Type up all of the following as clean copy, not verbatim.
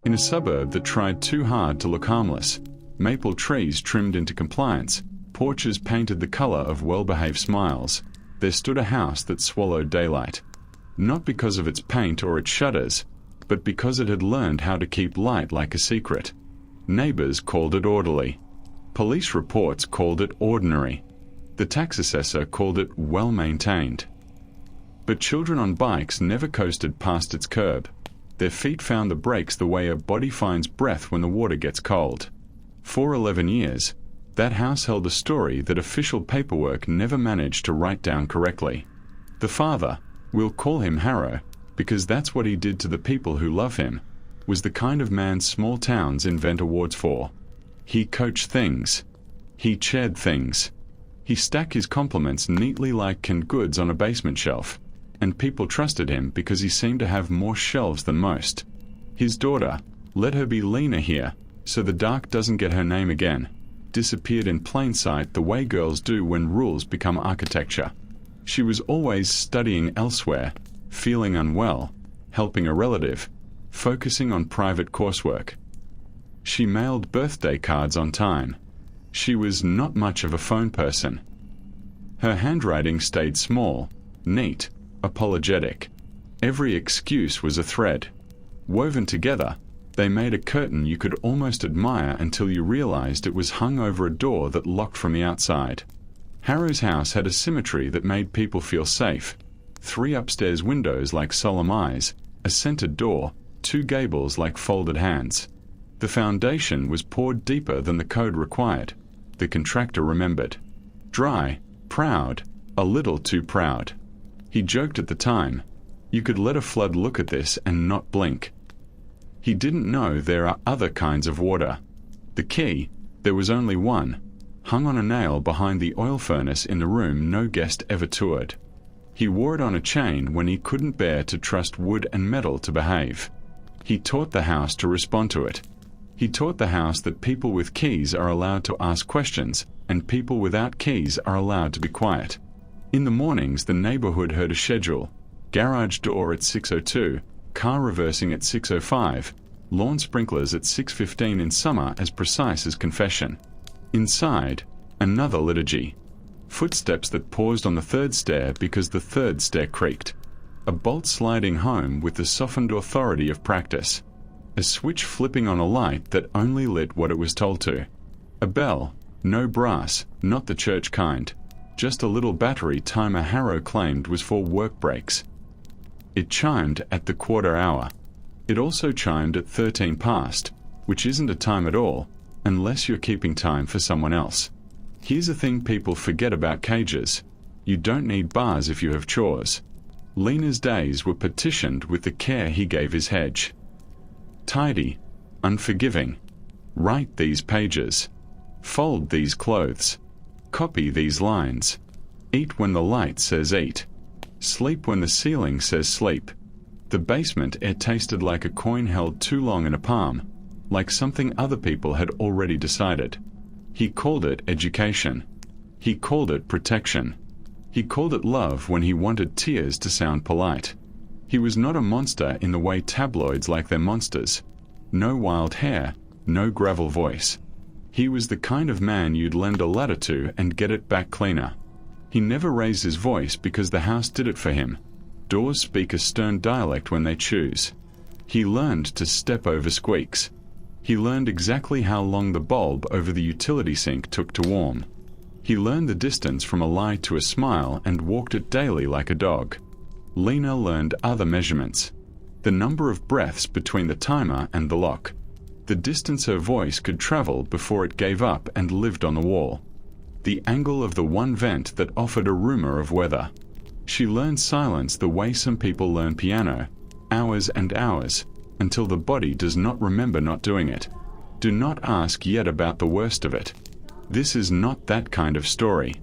In a suburb that tried too hard to look harmless, maple trees trimmed into compliance, porches painted the color of well-behaved smiles, there stood a house that swallowed daylight. Not because of its paint or its shutters, but because it had learned how to keep light like a secret. Neighbors called it orderly. Police reports called it ordinary. The tax assessor called it well-maintained. But children on bikes never coasted past its curb. Their feet found the brakes the way a body finds breath when the water gets cold. For 11 years, that house held a story that official paperwork never managed to write down correctly. The father, we'll call him Harrow, because that's what he did to the people who love him, was the kind of man small towns invent awards for. He coached things. He chaired things. He stacked his compliments neatly like canned goods on a basement shelf, and people trusted him because he seemed to have more shelves than most. His daughter, let her be Lena here, so the dark doesn't get her name again, disappeared in plain sight the way girls do when rules become architecture. She was always studying elsewhere, feeling unwell, helping a relative, focusing on private coursework. She mailed birthday cards on time. She was not much of a phone person. Her handwriting stayed small, neat, apologetic. Every excuse was a thread. Woven together, they made a curtain you could almost admire until you realized it was hung over a door that locked from the outside. Harrow's house had a symmetry that made people feel safe. 3 upstairs windows like solemn eyes, a centered door, 2 gables like folded hands. The foundation was poured deeper than the code required. The contractor remembered. Dry, proud, a little too proud. He joked at the time, you could let a flood look at this and not blink. He didn't know there are other kinds of water. The key, there was only one, hung on a nail behind the oil furnace in the room no guest ever toured. He wore it on a chain when he couldn't bear to trust wood and metal to behave. He taught the house to respond to it. He taught the house that people with keys are allowed to ask questions, and people without keys are allowed to be quiet. In the mornings, the neighborhood heard a schedule: garage door at 6:02, car reversing at 6:05, lawn sprinklers at 6:15 in summer, as precise as confession. Inside, another liturgy. Footsteps that paused on the 3rd stair because the 3rd stair creaked. A bolt sliding home with the softened authority of practice. A switch flipping on a light that only lit what it was told to. A bell, no brass, not the church kind. Just a little battery timer Harrow claimed was for work breaks. It chimed at the 1/4 hour. It also chimed at 13 past, which isn't a time at all, unless you're keeping time for someone else. Here's a thing people forget about cages. You don't need bars if you have chores. Lena's days were petitioned with the care he gave his hedge. Tidy, unforgiving. Write these pages. Fold these clothes. Copy these lines. Eat when the light says eat. Sleep when the ceiling says sleep. The basement air tasted like a coin held too long in a palm, like something other people had already decided. He called it education. He called it protection. He called it love when he wanted tears to sound polite. He was not a monster in the way tabloids like their monsters. No wild hair, no gravel voice. He was the kind of man you'd lend a ladder to and get it back cleaner. He never raised his voice because the house did it for him. Doors speak a stern dialect when they choose. He learned to step over squeaks. He learned exactly how long the bulb over the utility sink took to warm. He learned the distance from a lie to a smile and walked it daily like a dog. Lena learned other measurements. The number of breaths between the timer and the lock. The distance her voice could travel before it gave up and lived on the wall. The angle of the one vent that offered a rumor of weather. She learned silence the way some people learn piano, hours and hours, until the body does not remember not doing it. Do not ask yet about the worst of it. This is not that kind of story.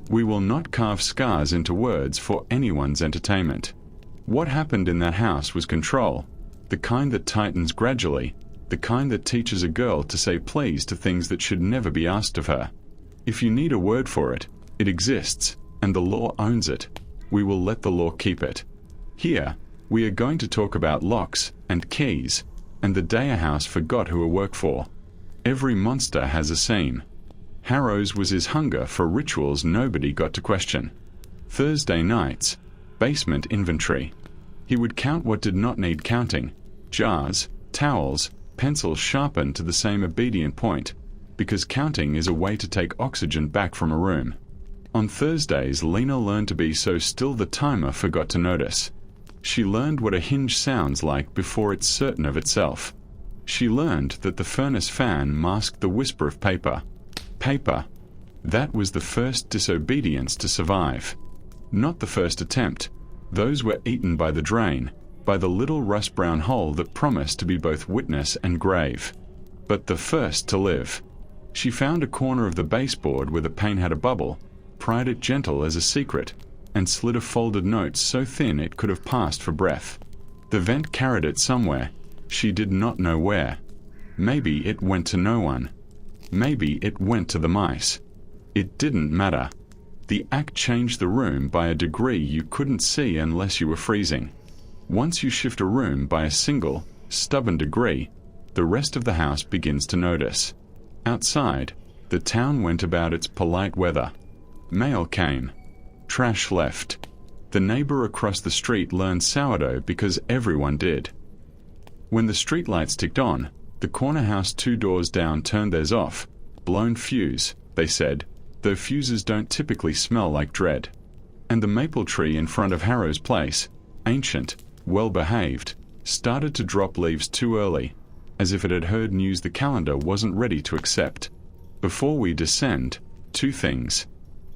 We will not carve scars into words for anyone's entertainment. What happened in that house was control, the kind that tightens gradually, the kind that teaches a girl to say please to things that should never be asked of her. If you need a word for it, it exists, and the law owns it. We will let the law keep it. Here, we are going to talk about locks and keys, and the day a house forgot who it worked for. Every monster has a scene. Harrow's was his hunger for rituals nobody got to question. Thursday nights, basement inventory. He would count what did not need counting: jars, towels, pencils sharpened to the same obedient point, because counting is a way to take oxygen back from a room. On Thursdays, Lena learned to be so still the timer forgot to notice. She learned what a hinge sounds like before it's certain of itself. She learned that the furnace fan masked the whisper of paper. Paper. That was the first disobedience to survive. Not the first attempt. Those were eaten by the drain, by the little rust-brown hole that promised to be both witness and grave. But the first to live. She found a corner of the baseboard where the paint had a bubble, pried it gentle as a secret, and slid a folded note so thin it could have passed for breath. The vent carried it somewhere. She did not know where. Maybe it went to no one. Maybe it went to the mice. It didn't matter. The act changed the room by a degree you couldn't see unless you were freezing. Once you shift a room by a single, stubborn degree, the rest of the house begins to notice. Outside, the town went about its polite weather. Mail came. Trash left. The neighbor across the street learned sourdough because everyone did. When the streetlights ticked on, the corner house 2 doors down turned theirs off. Blown fuse, they said, though fuses don't typically smell like dread. And the maple tree in front of Harrow's place, ancient, well-behaved, started to drop leaves too early, as if it had heard news the calendar wasn't ready to accept. Before we descend, 2 things.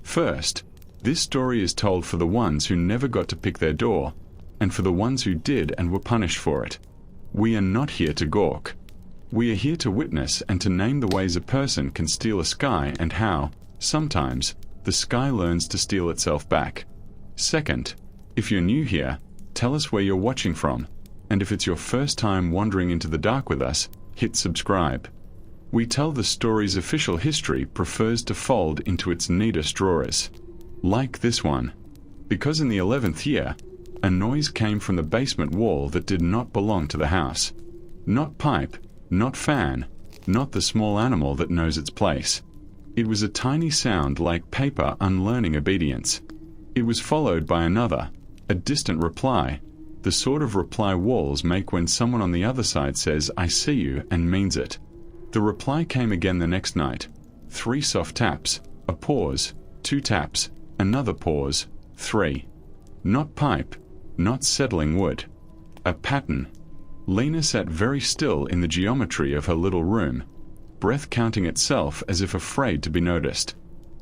First, this story is told for the ones who never got to pick their door, and for the ones who did and were punished for it. We are not here to gawk. We are here to witness and to name the ways a person can steal a sky and how, sometimes, the sky learns to steal itself back. Second, if you're new here, tell us where you're watching from, and if it's your first time wandering into the dark with us, hit subscribe. We tell the story's official history prefers to fold into its neatest drawers. Like this one. Because in the 11th year, a noise came from the basement wall that did not belong to the house. Not pipe, not fan, not the small animal that knows its place. It was a tiny sound like paper unlearning obedience. It was followed by another, a distant reply, the sort of reply walls make when someone on the other side says, "I see you," and means it. The reply came again the next night. 3 soft taps, a pause, 2 taps, another pause, 3. Not pipe, not settling wood. A pattern. Lena sat very still in the geometry of her little room, breath counting itself as if afraid to be noticed.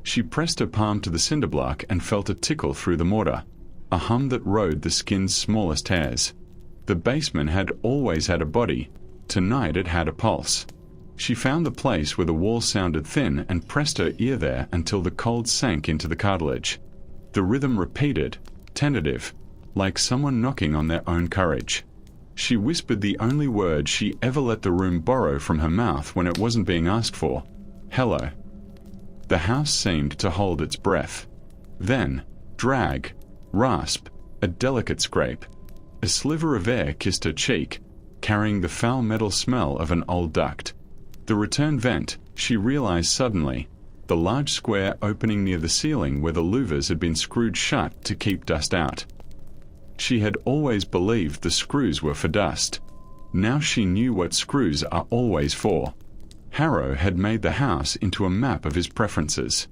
She pressed her palm to the cinder block and felt a tickle through the mortar, a hum that rode the skin's smallest hairs. The basement had always had a body. Tonight it had a pulse. She found the place where the wall sounded thin and pressed her ear there until the cold sank into the cartilage. The rhythm repeated, tentative, like someone knocking on their own courage. She whispered the only word she ever let the room borrow from her mouth when it wasn't being asked for: hello. The house seemed to hold its breath. Then, drag, rasp, a delicate scrape. A sliver of air kissed her cheek, carrying the foul metal smell of an old duct. The return vent, she realized suddenly, the large square opening near the ceiling where the louvers had been screwed shut to keep dust out. She had always believed the screws were for dust. Now she knew what screws are always for. Harrow had made the house into a map of his preferences.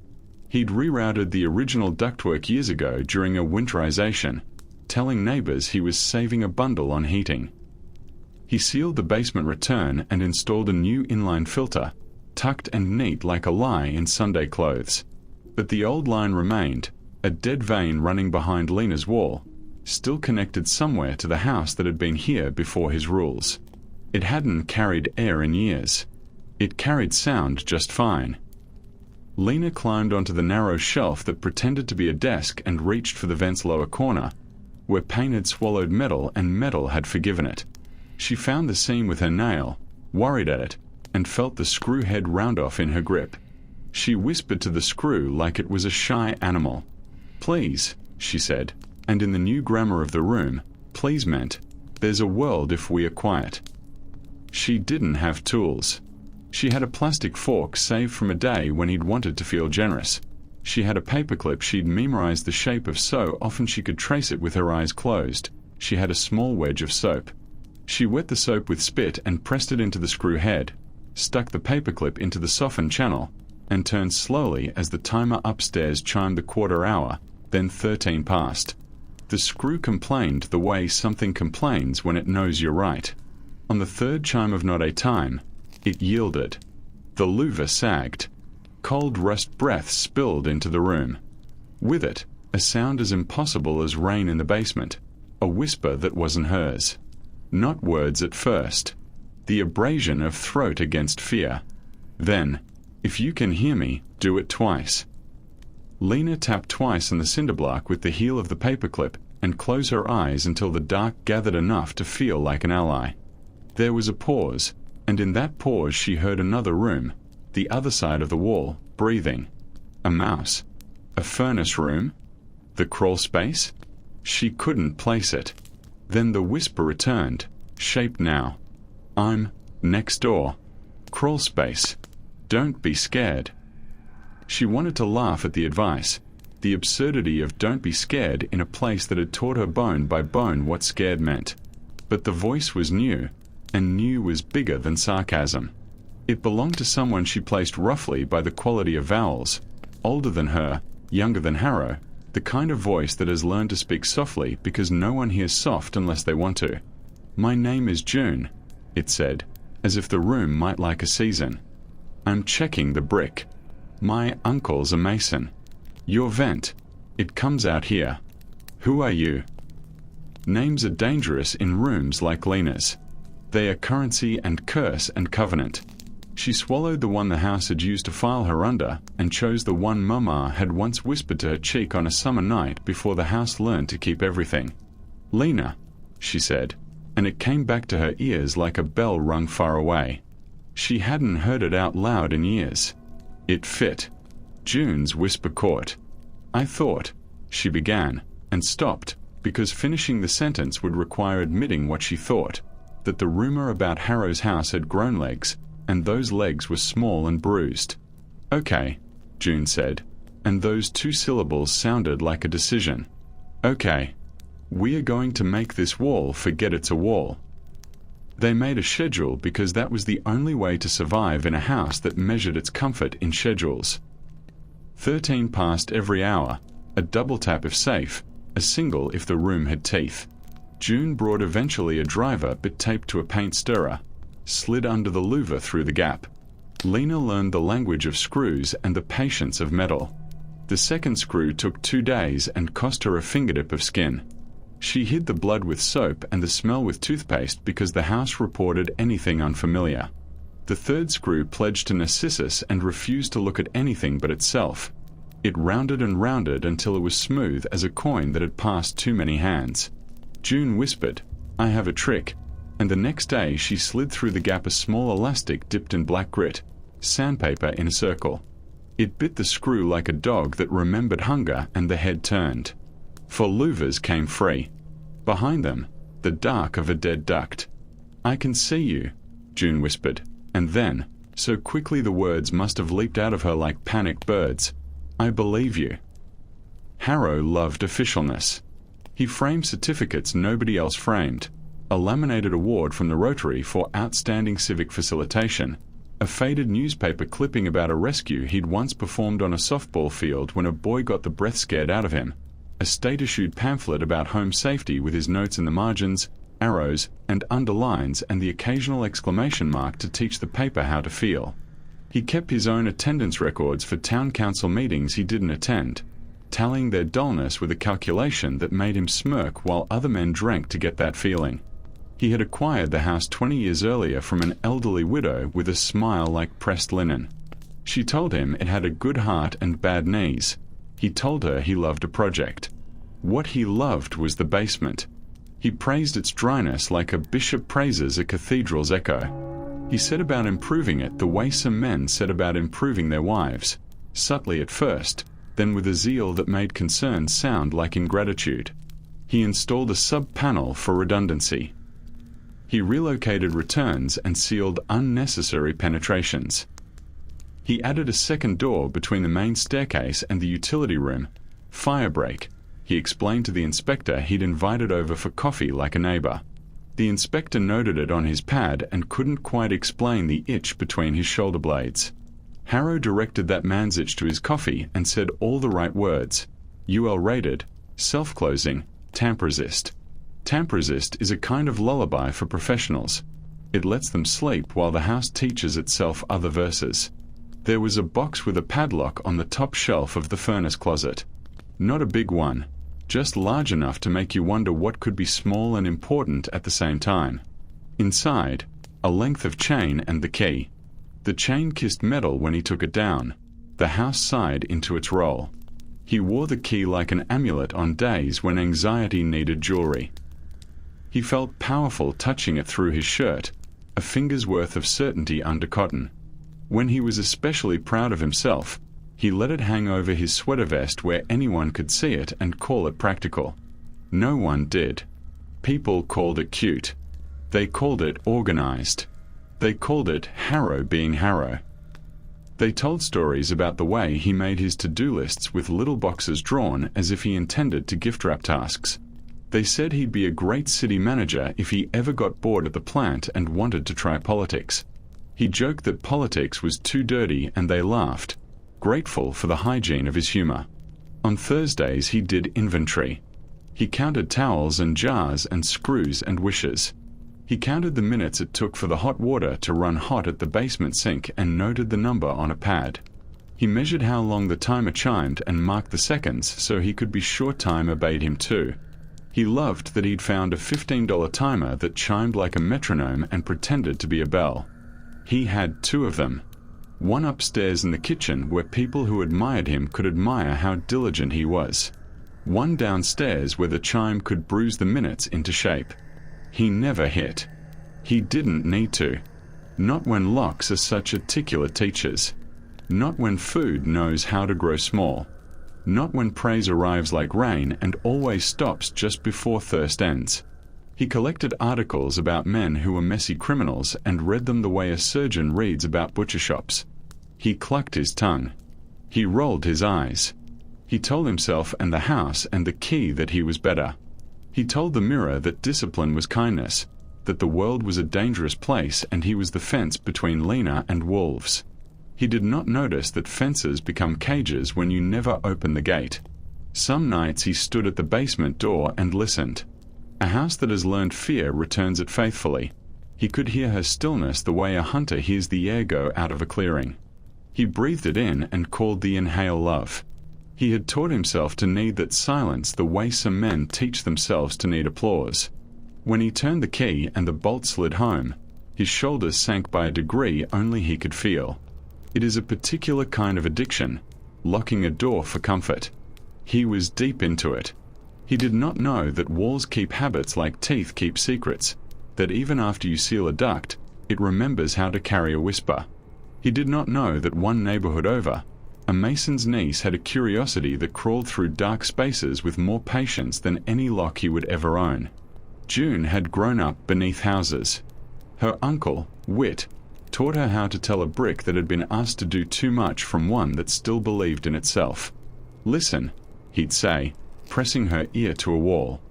He'd rerouted the original ductwork years ago during a winterization, telling neighbors he was saving a bundle on heating. He sealed the basement return and installed a new inline filter, tucked and neat like a lie in Sunday clothes. But the old line remained, a dead vein running behind Lena's wall, still connected somewhere to the house that had been here before his rules. It hadn't carried air in years. It carried sound just fine. Lena climbed onto the narrow shelf that pretended to be a desk and reached for the vent's lower corner, where paint had swallowed metal and metal had forgiven it. She found the seam with her nail, worried at it, and felt the screw head round off in her grip. She whispered to the screw like it was a shy animal. "Please," she said, and in the new grammar of the room, please meant, "There's a world if we are quiet." She didn't have tools. She had a plastic fork saved from a day when he'd wanted to feel generous. She had a paperclip she'd memorized the shape of so often she could trace it with her eyes closed. She had a small wedge of soap. She wet the soap with spit and pressed it into the screw head, stuck the paperclip into the softened channel, and turned slowly as the timer upstairs chimed the quarter hour, then 13 past. The screw complained the way something complains when it knows you're right. On the third chime of not a time, it yielded. The louver sagged. Cold rust breath spilled into the room. With it, a sound as impossible as rain in the basement, a whisper that wasn't hers. Not words at first. The abrasion of throat against fear. Then, if you can hear me, do it twice. Lena tapped twice on the cinder block with the heel of the paperclip and closed her eyes until the dark gathered enough to feel like an ally. There was a pause, and in that pause she heard another room, the other side of the wall, breathing. A mouse. A furnace room? The crawl space? She couldn't place it. Then the whisper returned, shaped now. I'm next door. Crawl space. Don't be scared. She wanted to laugh at the advice, the absurdity of don't be scared in a place that had taught her bone by bone what scared meant. But the voice was new, and new was bigger than sarcasm. It belonged to someone she placed roughly by the quality of vowels, older than her, younger than Harrow, the kind of voice that has learned to speak softly because no one hears soft unless they want to. My name is June, it said, as if the room might like a season. I'm checking the brick. My uncle's a mason. Your vent. It comes out here. Who are you? Names are dangerous in rooms like Lena's. They are currency and curse and covenant. She swallowed the one the house had used to file her under and chose the one Mama had once whispered to her cheek on a summer night before the house learned to keep everything. Lena, she said, and it came back to her ears like a bell rung far away. She hadn't heard it out loud in years. It fit. June's whisper caught. I thought, she began, and stopped, because finishing the sentence would require admitting what she thought, that the rumor about Harrow's house had grown legs, and those legs were small and bruised. Okay, June said, and those two syllables sounded like a decision. Okay. We are going to make this wall forget it's a wall. They made a schedule because that was the only way to survive in a house that measured its comfort in schedules. 13 past every hour, a double tap if safe, a single if the room had teeth. June brought eventually a driver bit taped to a paint stirrer, slid under the louver through the gap. Lena learned the language of screws and the patience of metal. The second screw took 2 days and cost her a fingertip of skin. She hid the blood with soap and the smell with toothpaste because the house reported anything unfamiliar. The third screw pledged to Narcissus and refused to look at anything but itself. It rounded and rounded until it was smooth as a coin that had passed too many hands. June whispered, I have a trick, and the next day she slid through the gap a small elastic dipped in black grit, sandpaper in a circle. It bit the screw like a dog that remembered hunger and the head turned. For louvers came free. Behind them, the dark of a dead duct. I can see you, June whispered, and then, so quickly the words must have leaped out of her like panicked birds, I believe you. Harrow loved officialness. He framed certificates nobody else framed, a laminated award from the Rotary for outstanding civic facilitation, a faded newspaper clipping about a rescue he'd once performed on a softball field when a boy got the breath scared out of him, a state-issued pamphlet about home safety with his notes in the margins, arrows, and underlines and the occasional exclamation mark to teach the paper how to feel. He kept his own attendance records for town council meetings he didn't attend, tallying their dullness with a calculation that made him smirk while other men drank to get that feeling. He had acquired the house 20 years earlier from an elderly widow with a smile like pressed linen. She told him it had a good heart and bad knees. He told her he loved a project. What he loved was the basement. He praised its dryness like a bishop praises a cathedral's echo. He said about improving it the way some men said about improving their wives, subtly at first, then with a zeal that made concern sound like ingratitude. He installed a sub-panel for redundancy. He relocated returns and sealed unnecessary penetrations. He added a second door between the main staircase and the utility room. Firebreak. He explained to the inspector he'd invited over for coffee like a neighbor. The inspector noted it on his pad and couldn't quite explain the itch between his shoulder blades. Harrow directed that man's itch to his coffee and said all the right words. UL rated, self-closing, tamp-resist. Tamp-resist is a kind of lullaby for professionals. It lets them sleep while the house teaches itself other verses. There was a box with a padlock on the top shelf of the furnace closet. Not a big one, just large enough to make you wonder what could be small and important at the same time. Inside, a length of chain and the key. The chain kissed metal when he took it down. The house sighed into its role. He wore the key like an amulet on days when anxiety needed jewelry. He felt powerful touching it through his shirt, a finger's worth of certainty under cotton. When he was especially proud of himself, he let it hang over his sweater vest where anyone could see it and call it practical. No one did. People called it cute. They called it organized. They called it Harrow being Harrow. They told stories about the way he made his to-do lists with little boxes drawn as if he intended to gift wrap tasks. They said he'd be a great city manager if he ever got bored at the plant and wanted to try politics. He joked that politics was too dirty and they laughed, grateful for the hygiene of his humor. On Thursdays he did inventory. He counted towels and jars and screws and wishes. He counted the minutes it took for the hot water to run hot at the basement sink and noted the number on a pad. He measured how long the timer chimed and marked the seconds so he could be sure time obeyed him too. He loved that he'd found a $15 timer that chimed like a metronome and pretended to be a bell. He had two of them. One upstairs in the kitchen where people who admired him could admire how diligent he was. One downstairs where the chime could bruise the minutes into shape. He never hit. He didn't need to. Not when locks are such articulate teachers. Not when food knows how to grow small. Not when praise arrives like rain and always stops just before thirst ends. He collected articles about men who were messy criminals and read them the way a surgeon reads about butcher shops. He clucked his tongue. He rolled his eyes. He told himself and the house and the key that he was better. He told the mirror that discipline was kindness, that the world was a dangerous place and he was the fence between Lena and wolves. He did not notice that fences become cages when you never open the gate. Some nights he stood at the basement door and listened. A house that has learned fear returns it faithfully. He could hear her stillness the way a hunter hears the air go out of a clearing. He breathed it in and called the inhale love. He had taught himself to need that silence the way some men teach themselves to need applause. When he turned the key and the bolt slid home, his shoulders sank by a degree only he could feel. It is a particular kind of addiction, locking a door for comfort. He was deep into it. He did not know that walls keep habits like teeth keep secrets, that even after you seal a duct, it remembers how to carry a whisper. He did not know that one neighborhood over, a mason's niece had a curiosity that crawled through dark spaces with more patience than any lock he would ever own. June had grown up beneath houses. Her uncle, Whit, taught her how to tell a brick that had been asked to do too much from one that still believed in itself. "Listen," he'd say, pressing her ear to a wall.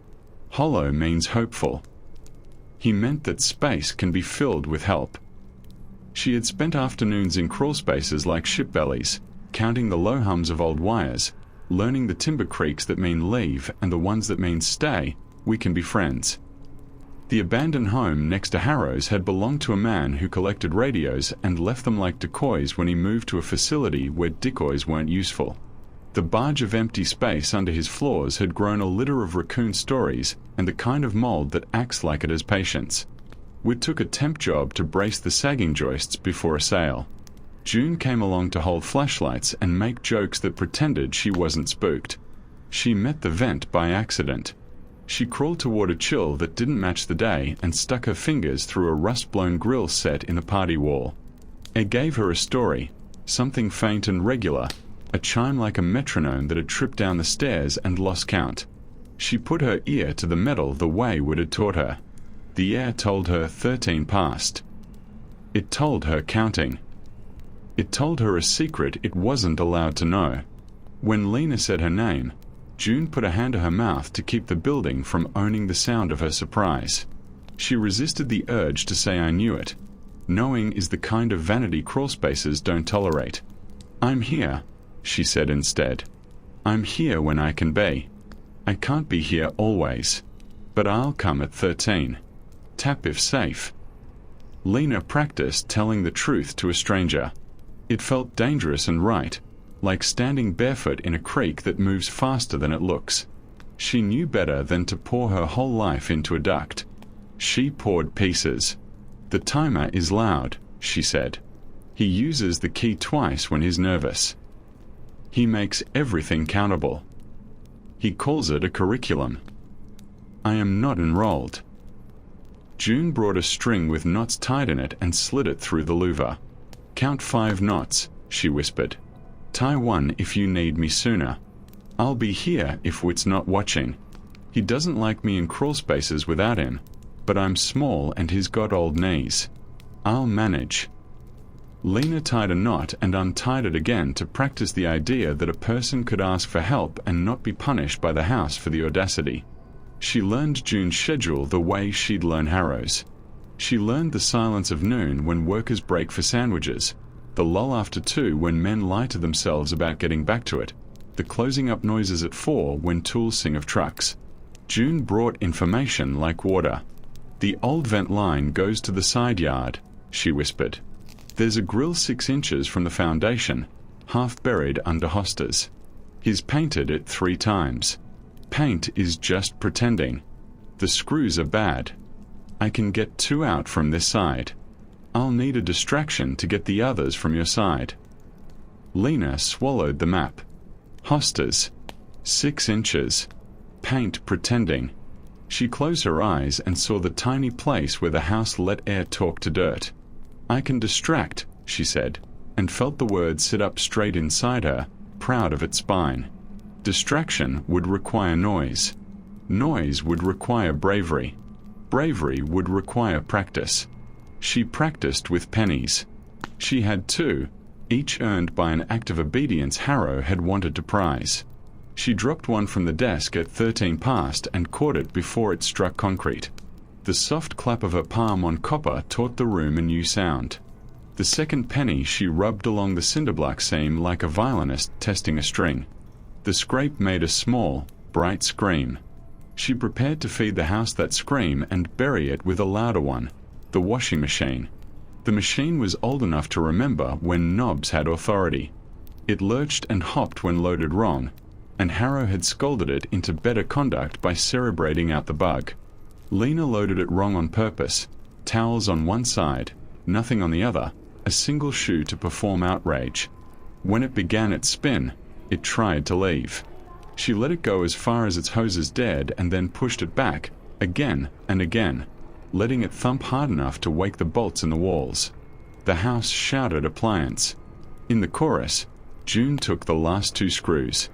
Hollow means hopeful. He meant that space can be filled with help. She had spent afternoons in crawl spaces like ship bellies, counting the low hums of old wires, learning the timber creaks that mean leave and the ones that mean stay, we can be friends. The abandoned home next to Harrow's had belonged to a man who collected radios and left them like decoys when he moved to a facility where decoys weren't useful. The barge of empty space under his floors had grown a litter of raccoon stories and the kind of mold that acts like it has patience. Whit took a temp job to brace the sagging joists before a sale. June came along to hold flashlights and make jokes that pretended she wasn't spooked. She met the vent by accident. She crawled toward a chill that didn't match the day and stuck her fingers through a rust-blown grill set in the party wall. It gave her a story, something faint and regular, a chime like a metronome that had tripped down the stairs and lost count. She put her ear to the metal the way Whit had taught her. The air told her 13 past. It told her counting. It told her a secret it wasn't allowed to know. When Lena said her name, June put a hand to her mouth to keep the building from owning the sound of her surprise. She resisted the urge to say I knew it. Knowing is the kind of vanity crawlspaces don't tolerate. I'm here, she said instead. I'm here when I can be. I can't be here always. But I'll come at 13. Tap if safe. Lena practiced telling the truth to a stranger. It felt dangerous and right, like standing barefoot in a creek that moves faster than it looks. She knew better than to pour her whole life into a duct. She poured pieces. The timer is loud, she said. He uses the key twice when he's nervous. He makes everything countable. He calls it a curriculum. I am not enrolled. June brought a string with knots tied in it and slid it through the louver. Count 5 knots, she whispered. Tie 1 if you need me sooner. I'll be here if Wit's not watching. He doesn't like me in crawlspaces without him, but I'm small and he's got old knees. I'll manage. Lena tied a knot and untied it again to practice the idea that a person could ask for help and not be punished by the house for the audacity. She learned June's schedule the way she'd learn Harrow's. She learned the silence of noon when workers break for sandwiches, the lull after 2 when men lie to themselves about getting back to it, the closing up noises at 4 when tools sing of trucks. June brought information like water. The old vent line goes to the side yard, she whispered. There's a grill 6 inches from the foundation, half buried under hostas. He's painted it 3 times. Paint is just pretending. The screws are bad. I can get 2 out from this side. I'll need a distraction to get the others from your side. Lena swallowed the map. Hostas. 6 inches. Paint pretending. She closed her eyes and saw the tiny place where the house let air talk to dirt. I can distract, she said, and felt the word sit up straight inside her, proud of its spine. Distraction would require noise. Noise would require bravery. Bravery would require practice. She practiced with pennies. She had 2, each earned by an act of obedience Harrow had wanted to prize. She dropped one from the desk at 13 past and caught it before it struck concrete. The soft clap of her palm on copper taught the room a new sound. The second penny she rubbed along the cinderblock seam like a violinist testing a string. The scrape made a small, bright scream. She prepared to feed the house that scream and bury it with a louder one, the washing machine. The machine was old enough to remember when knobs had authority. It lurched and hopped when loaded wrong, and Harrow had scolded it into better conduct by cerebrating out the bug. Lena loaded it wrong on purpose, towels on one side, nothing on the other, a single shoe to perform outrage. When it began its spin, it tried to leave. She let it go as far as its hoses dared and then pushed it back, again and again, letting it thump hard enough to wake the bolts in the walls. The house shouted appliance. In the chorus, June took the last 2 screws.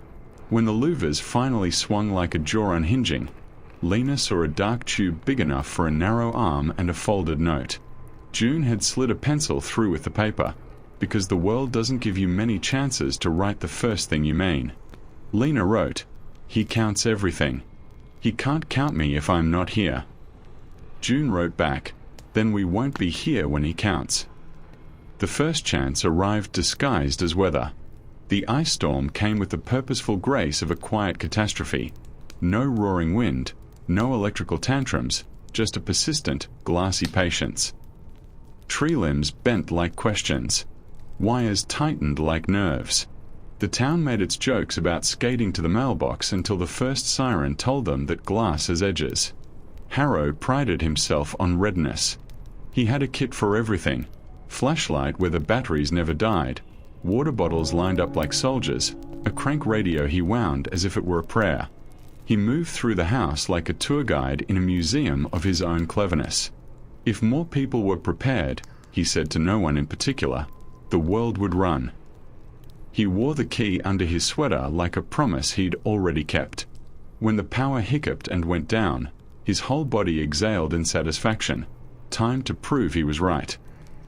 When the louvers finally swung like a jaw unhinging, Lena saw a dark tube big enough for a narrow arm and a folded note. June had slid a pencil through with the paper, because the world doesn't give you many chances to write the first thing you mean. Lena wrote, "He counts everything. He can't count me if I'm not here." June wrote back, "Then we won't be here when he counts." The first chance arrived disguised as weather. The ice storm came with the purposeful grace of a quiet catastrophe. No roaring wind, no electrical tantrums, just a persistent, glassy patience. Tree limbs bent like questions. Wires tightened like nerves. The town made its jokes about skating to the mailbox until the first siren told them that glass has edges. Harrow prided himself on readiness. He had a kit for everything. Flashlight where the batteries never died, water bottles lined up like soldiers, a crank radio he wound as if it were a prayer. He moved through the house like a tour guide in a museum of his own cleverness. If more people were prepared, he said to no one in particular, the world would run. He wore the key under his sweater like a promise he'd already kept. When the power hiccuped and went down, His whole body exhaled in satisfaction. Time to prove he was right.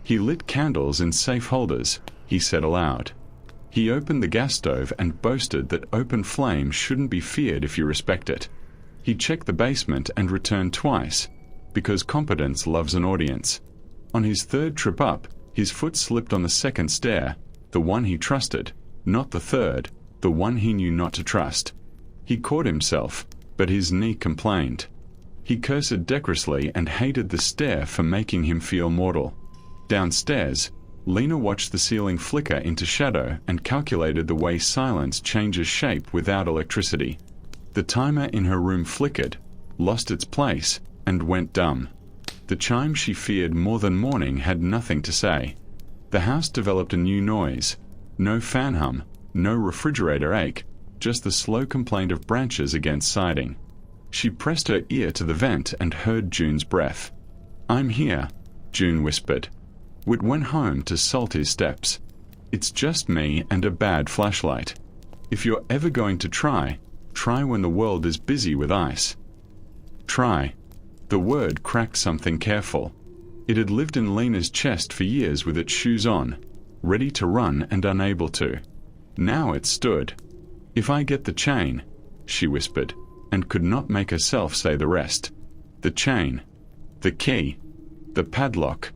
He lit candles in safe holders, he said aloud. He opened the gas stove and boasted that open flame shouldn't be feared if you respect it. He checked the basement and returned twice, because competence loves an audience. On his third trip up, his foot slipped on the second stair, the one he trusted, not the third, the one he knew not to trust. He caught himself, but his knee complained. He cursed decorously and hated the stair for making him feel mortal. Downstairs, Lena watched the ceiling flicker into shadow and calculated the way silence changes shape without electricity. The timer in her room flickered, lost its place, and went dumb. The chime she feared more than morning had nothing to say. The house developed a new noise. No fan hum, no refrigerator ache, just the slow complaint of branches against siding. She pressed her ear to the vent and heard June's breath. "I'm here," June whispered. Whit went home to salt his steps. "It's just me and a bad flashlight. If you're ever going to try when the world is busy with ice." Try. The word cracked something careful. It had lived in Lena's chest for years with its shoes on, ready to run and unable to. Now it stood. "If I get the chain," she whispered, and could not make herself say the rest. The chain. The key. The padlock.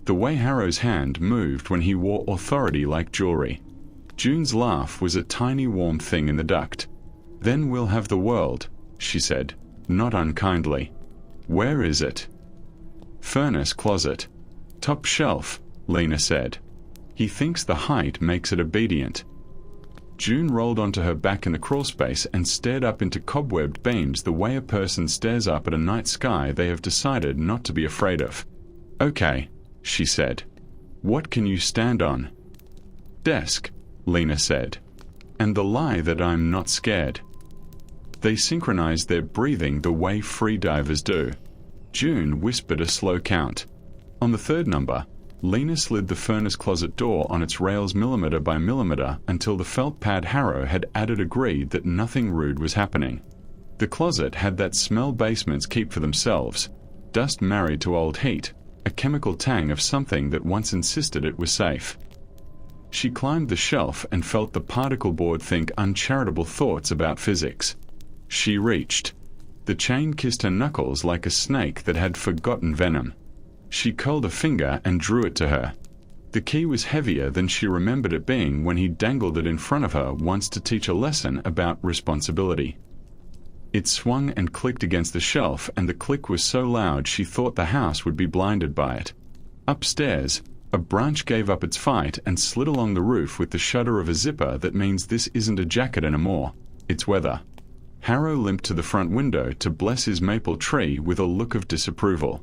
The way Harrow's hand moved when he wore authority like jewelry. June's laugh was a tiny warm thing in the duct. "Then we'll have the world," she said, not unkindly. "Where is it?" "Furnace closet. Top shelf," Lena said. "He thinks the height makes it obedient." June rolled onto her back in the crawlspace and stared up into cobwebbed beams the way a person stares up at a night sky they have decided not to be afraid of. "Okay," she said. "What can you stand on?" "Desk," Lena said. "And the lie that I'm not scared." They synchronized their breathing the way free divers do. June whispered a slow count. On the third number, Lena slid the furnace closet door on its rails millimeter by millimeter until the felt pad Harrow had added agreed that nothing rude was happening. The closet had that smell basements keep for themselves, dust married to old heat, a chemical tang of something that once insisted it was safe. She climbed the shelf and felt the particle board think uncharitable thoughts about physics. She reached. The chain kissed her knuckles like a snake that had forgotten venom. She curled a finger and drew it to her. The key was heavier than she remembered it being when he dangled it in front of her once to teach a lesson about responsibility. It swung and clicked against the shelf, and the click was so loud she thought the house would be blinded by it. Upstairs, a branch gave up its fight and slid along the roof with the shudder of a zipper that means this isn't a jacket anymore, it's weather. Harrow limped to the front window to bless his maple tree with a look of disapproval.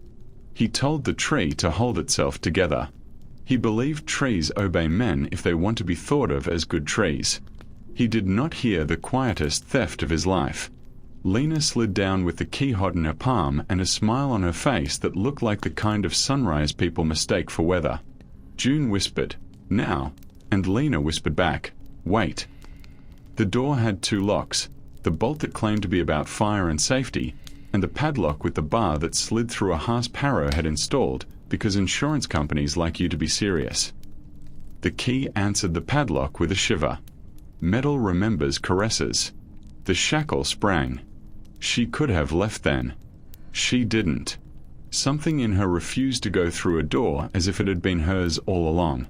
He told the tree to hold itself together. He believed trees obey men if they want to be thought of as good trees. He did not hear the quietest theft of his life. Lena slid down with the key hot in her palm and a smile on her face that looked like the kind of sunrise people mistake for weather. June whispered, "Now," and Lena whispered back, "Wait." The door had two locks, the bolt that claimed to be about fire and safety, and the padlock with the bar that slid through a hasp Harrow had installed because insurance companies like you to be serious. The key answered the padlock with a shiver. Metal remembers caresses. The shackle sprang. She could have left then. She didn't. Something in her refused to go through a door as if it had been hers all along.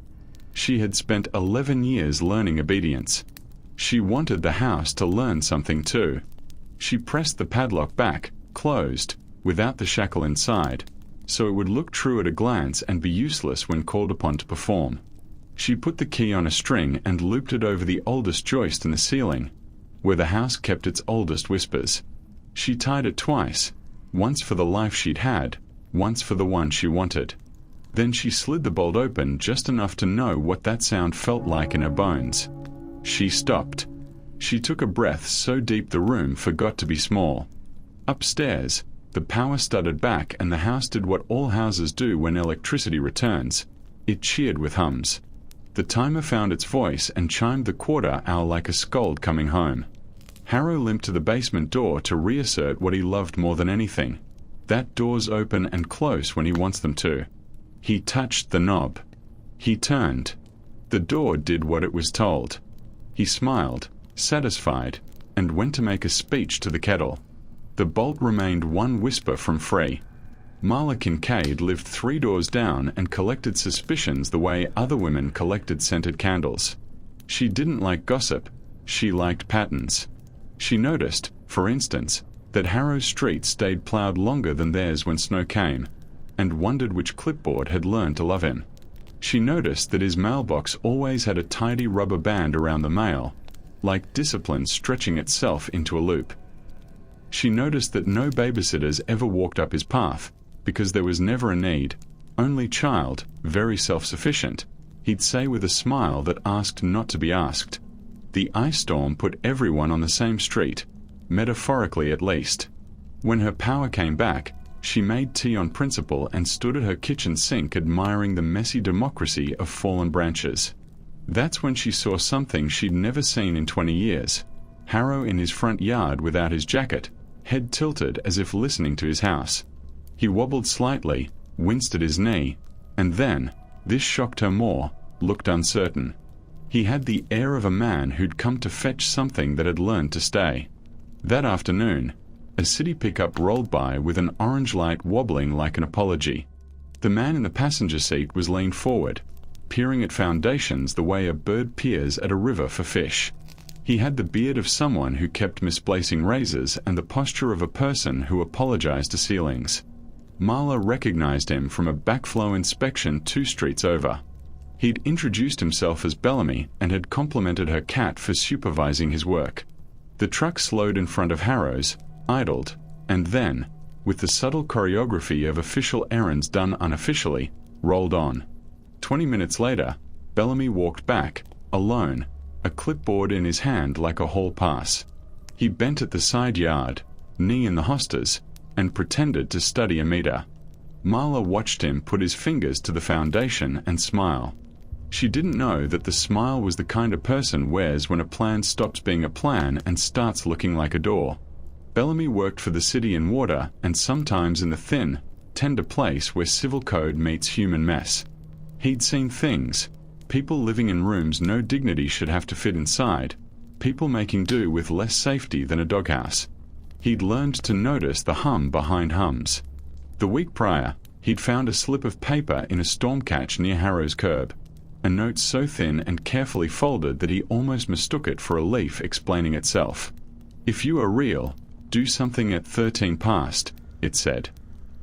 She had spent 11 years learning obedience. She wanted the house to learn something too. She pressed the padlock back, closed, without the shackle inside, so it would look true at a glance and be useless when called upon to perform. She put the key on a string and looped it over the oldest joist in the ceiling, where the house kept its oldest whispers. She tied it twice, once for the life she'd had, once for the one she wanted. Then she slid the bolt open just enough to know what that sound felt like in her bones. She stopped. She took a breath so deep the room forgot to be small. Upstairs, the power stuttered back and the house did what all houses do when electricity returns. It cheered with hums. The timer found its voice and chimed the quarter hour like a scold coming home. Harrow limped to the basement door to reassert what he loved more than anything, That door's open and close when he wants them to. He touched the knob. He turned. The door did what it was told. He smiled, satisfied, and went to make a speech to the kettle. The bolt remained one whisper from free. Marla Kincaid lived 3 doors down and collected suspicions the way other women collected scented candles. She didn't like gossip. She liked patterns. She noticed, for instance, that Harrow's street stayed ploughed longer than theirs when snow came, and wondered which clipboard had learned to love him. She noticed that his mailbox always had a tidy rubber band around the mail, like discipline stretching itself into a loop. She noticed that no babysitters ever walked up his path, because there was never a need. Only child, very self-sufficient, he'd say with a smile that asked not to be asked. The ice storm put everyone on the same street, metaphorically at least. When her power came back, she made tea on principle and stood at her kitchen sink admiring the messy democracy of fallen branches. That's when she saw something she'd never seen in 20 years. Harrow in his front yard without his jacket, head tilted as if listening to his house. He wobbled slightly, winced at his knee, and then, this shocked her more, looked uncertain. He had the air of a man who'd come to fetch something that had learned to stay. That afternoon, a city pickup rolled by with an orange light wobbling like an apology. The man in the passenger seat was leaned forward, peering at foundations the way a bird peers at a river for fish. He had the beard of someone who kept misplacing razors and the posture of a person who apologized to ceilings. Marla recognized him from a backflow inspection 2 streets over. He'd introduced himself as Bellamy and had complimented her cat for supervising his work. The truck slowed in front of Harrow's, idled, and then, with the subtle choreography of official errands done unofficially, rolled on. 20 minutes later, Bellamy walked back, alone, a clipboard in his hand like a hall pass. He bent at the side yard, knee in the hostas, and pretended to study a meter. Marla watched him put his fingers to the foundation and smile. She didn't know that the smile was the kind a person wears when a plan stops being a plan and starts looking like a door. Bellamy worked for the city in water and sometimes in the thin, tender place where civil code meets human mess. He'd seen things, people living in rooms no dignity should have to fit inside, people making do with less safety than a doghouse. He'd learned to notice the hum behind hums. The week prior, he'd found a slip of paper in a storm catch near Harrow's curb, a note so thin and carefully folded that he almost mistook it for a leaf explaining itself. "If you are real, do something at 13 past," it said.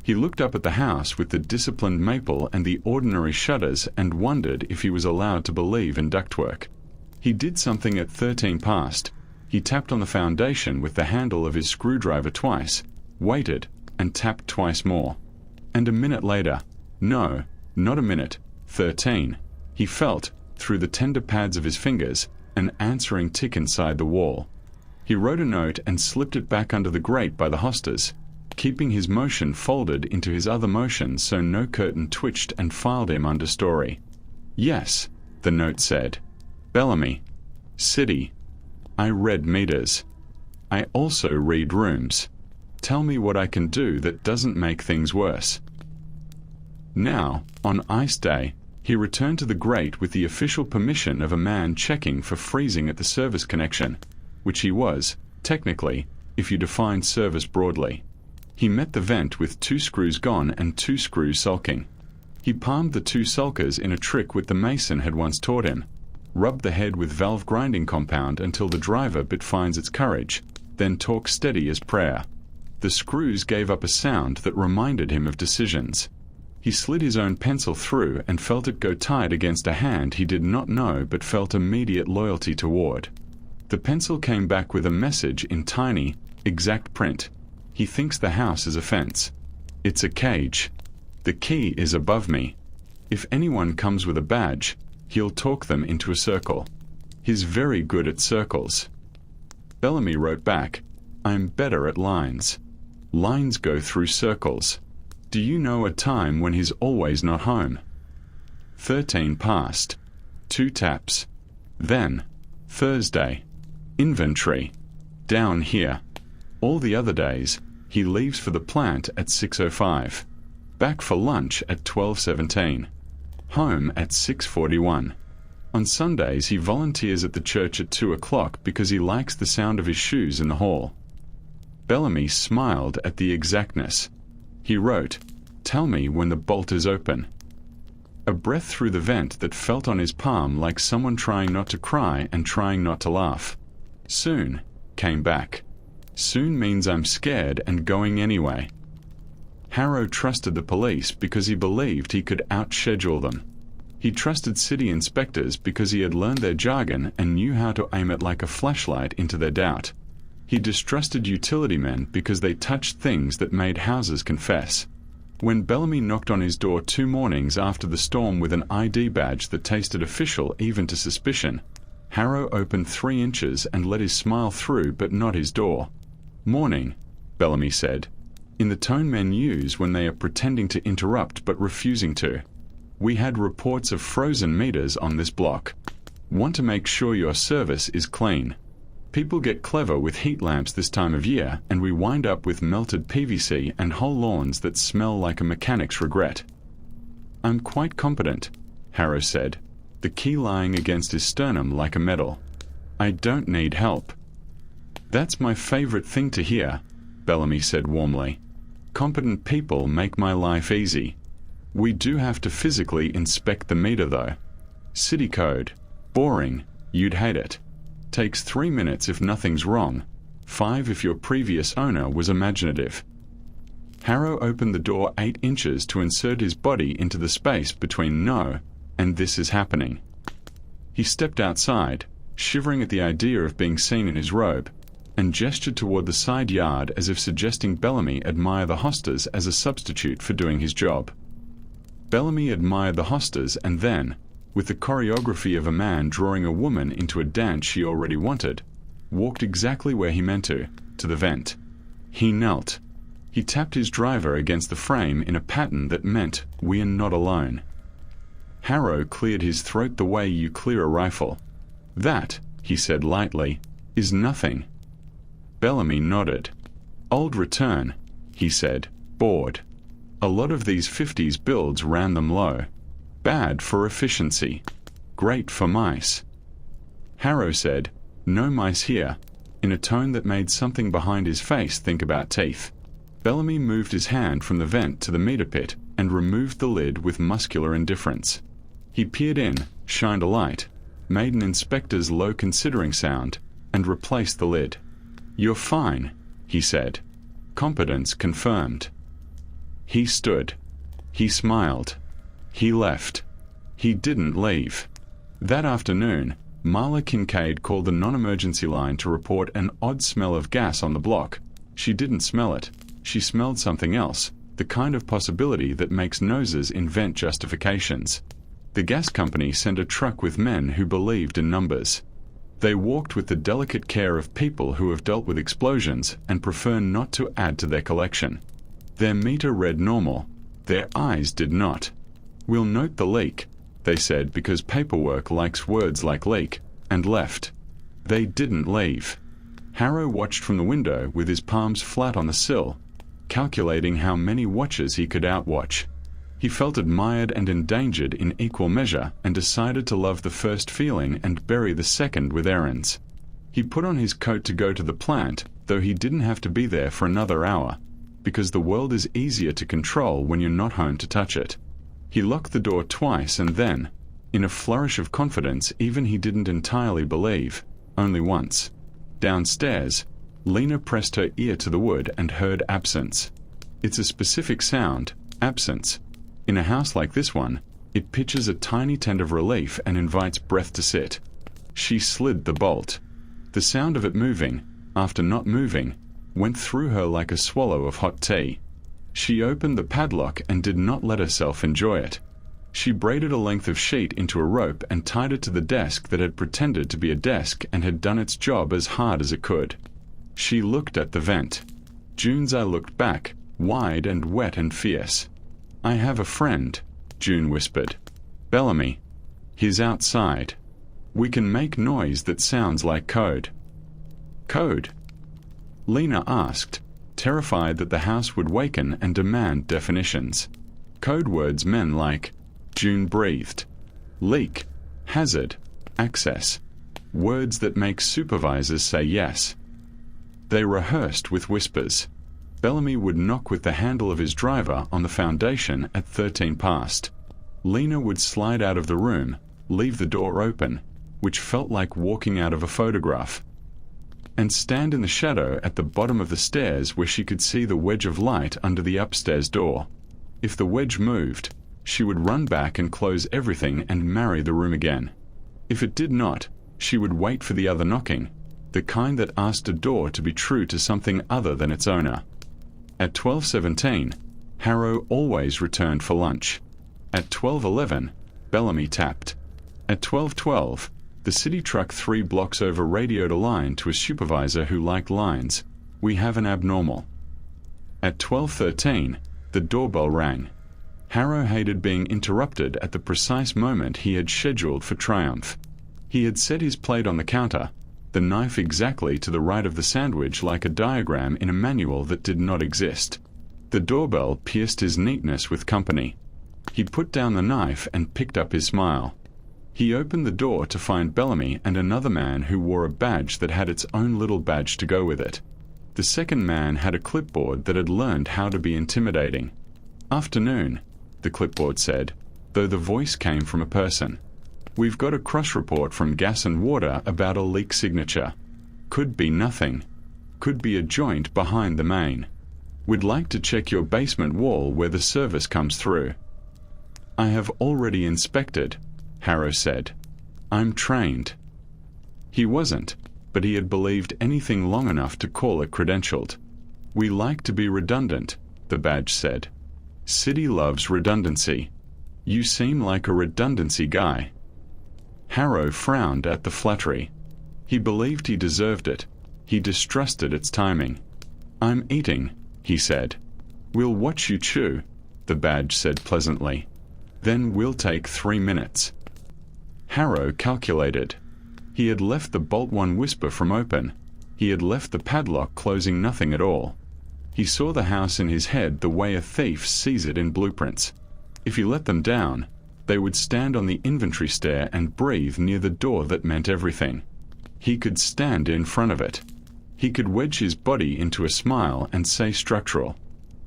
He looked up at the house with the disciplined maple and the ordinary shutters and wondered if he was allowed to believe in ductwork. He did something at 13 past. He tapped on the foundation with the handle of his screwdriver twice, waited, and tapped twice more. And a minute later, no, not a minute, 13, he felt, through the tender pads of his fingers, an answering tick inside the wall. He wrote a note and slipped it back under the grate by the hostas, keeping his motion folded into his other motions so no curtain twitched, and filed him under story. "Yes," the note said. "Bellamy. City. I read meters. I also read rooms. Tell me what I can do that doesn't make things worse." Now, on ice day, he returned to the grate with the official permission of a man checking for freezing at the service connection, which he was, technically, if you define service broadly. He met the vent with 2 screws gone and 2 screws sulking. He palmed the 2 sulkers in a trick which the mason had once taught him, rubbed the head with valve grinding compound until the driver bit finds its courage, then talked steady as prayer. The screws gave up a sound that reminded him of decisions. He slid his own pencil through and felt it go tight against a hand he did not know but felt immediate loyalty toward. The pencil came back with a message in tiny, exact print. He thinks the house is a fence. It's a cage. The key is above me. If anyone comes with a badge, he'll talk them into a circle. He's very good at circles. Bellamy wrote back, "I'm better at lines. Lines go through circles. Do you know a time when he's always not home?" 13 past. 2 taps. Then, Thursday. Inventory. Down here. All the other days, He leaves for the plant at 6:05. Back for lunch at 12:17. Home at 6:41. On Sundays he volunteers at the church at 2 o'clock because he likes the sound of his shoes in the hall. Bellamy smiled at the exactness. He wrote, "Tell me when the bolt is open." A breath through the vent that felt on his palm like someone trying not to cry and trying not to laugh. "Soon," came back. "Soon means I'm scared and going anyway." Harrow trusted the police because he believed he could outschedule them. He trusted city inspectors because he had learned their jargon and knew how to aim it like a flashlight into their doubt. He distrusted utility men because they touched things that made houses confess. When Bellamy knocked on his door 2 mornings after the storm with an ID badge that tasted official even to suspicion, Harrow opened 3 inches and let his smile through but not his door. "Morning," Bellamy said, in the tone men use when they are pretending to interrupt but refusing to. "We had reports of frozen meters on this block. Want to make sure your service is clean. People get clever with heat lamps this time of year, and we wind up with melted PVC and whole lawns that smell like a mechanic's regret." "I'm quite competent," Harrow said, the key lying against his sternum like a medal. "I don't need help." "That's my favorite thing to hear," Bellamy said warmly. "Competent people make my life easy. We do have to physically inspect the meter though. City code. Boring. You'd hate it. Takes 3 minutes if nothing's wrong, 5 if your previous owner was imaginative." Harrow opened the door 8 inches to insert his body into the space between "no" and "this is happening." He stepped outside, shivering at the idea of being seen in his robe, and gestured toward the side yard as if suggesting Bellamy admire the hostas as a substitute for doing his job. Bellamy admired the hostas and then, with the choreography of a man drawing a woman into a dance she already wanted, walked exactly where he meant to the vent. He knelt. He tapped his driver against the frame in a pattern that meant, "We are not alone." Harrow cleared his throat the way you clear a rifle. "That," he said lightly, "is nothing." Bellamy nodded. "Old return," he said, bored. "A lot of these 50s builds ran them low. Bad for efficiency. Great for mice." Harrow said, "No mice here," in a tone that made something behind his face think about teeth. Bellamy moved his hand from the vent to the meter pit and removed the lid with muscular indifference. He peered in, shined a light, made an inspector's low considering sound, and replaced the lid. "You're fine," he said. "Competence confirmed." He stood. He smiled. He left. He didn't leave. That afternoon, Marla Kincaid called the non-emergency line to report an odd smell of gas on the block. She didn't smell it. She smelled something else, the kind of possibility that makes noses invent justifications. The gas company sent a truck with men who believed in numbers. They walked with the delicate care of people who have dealt with explosions and prefer not to add to their collection. Their meter read normal. Their eyes did not. "We'll note the leak," they said, because paperwork likes words like leak, and left. They didn't leave. Harrow watched from the window with his palms flat on the sill, calculating how many watches he could outwatch. He felt admired and endangered in equal measure and decided to love the first feeling and bury the second with errands. He put on his coat to go to the plant, though he didn't have to be there for another hour, because the world is easier to control when you're not home to touch it. He locked the door twice and then, in a flourish of confidence even he didn't entirely believe, only once. Downstairs, Lena pressed her ear to the wood and heard absence. It's a specific sound, absence. In a house like this one, it pitches a tiny tent of relief and invites breath to sit. She slid the bolt. The sound of it moving, after not moving, went through her like a swallow of hot tea. She opened the padlock and did not let herself enjoy it. She braided a length of sheet into a rope and tied it to the desk that had pretended to be a desk and had done its job as hard as it could. She looked at the vent. June's eye looked back, wide and wet and fierce. "I have a friend," June whispered. "Bellamy. He's outside. We can make noise that sounds like code." "Code?" Lena asked, terrified that the house would waken and demand definitions. Code words men like June breathed, leak, hazard, access, words that make supervisors say yes. They rehearsed with whispers. Bellamy would knock with the handle of his driver on the foundation at 13 past. Lena would slide out of the room, leave the door open, which felt like walking out of a photograph, and stand in the shadow at the bottom of the stairs where she could see the wedge of light under the upstairs door. If the wedge moved, she would run back and close everything and marry the room again. If it did not, she would wait for the other knocking, the kind that asked a door to be true to something other than its owner. At 12:17, Harrow always returned for lunch. At 12:11, Bellamy tapped. At 12:12, the city truck 3 blocks over radioed a line to a supervisor who liked lines. "We have an abnormal." At 12:13, the doorbell rang. Harrow hated being interrupted at the precise moment he had scheduled for triumph. He had set his plate on the counter, the knife exactly to the right of the sandwich like a diagram in a manual that did not exist. The doorbell pierced his neatness with company. He put down the knife and picked up his smile. He opened the door to find Bellamy and another man who wore a badge that had its own little badge to go with it. The second man had a clipboard that had learned how to be intimidating. "Afternoon," the clipboard said, though the voice came from a person. "We've got a crush report from Gas and Water about a leak signature. Could be nothing. Could be a joint behind the main. We'd like to check your basement wall where the service comes through." "I have already inspected," Harrow said. "I'm trained." He wasn't, but he had believed anything long enough to call it credentialed. "We like to be redundant," the badge said. "City loves redundancy. You seem like a redundancy guy." Harrow frowned at the flattery. He believed he deserved it. He distrusted its timing. "I'm eating," he said. "We'll watch you chew," the badge said pleasantly. "Then we'll take 3 minutes." Harrow calculated. He had left the bolt one whisper from open. He had left the padlock closing nothing at all. He saw the house in his head the way a thief sees it in blueprints. If he let them down, they would stand on the inventory stair and breathe near the door that meant everything. He could stand in front of it. He could wedge his body into a smile and say structural.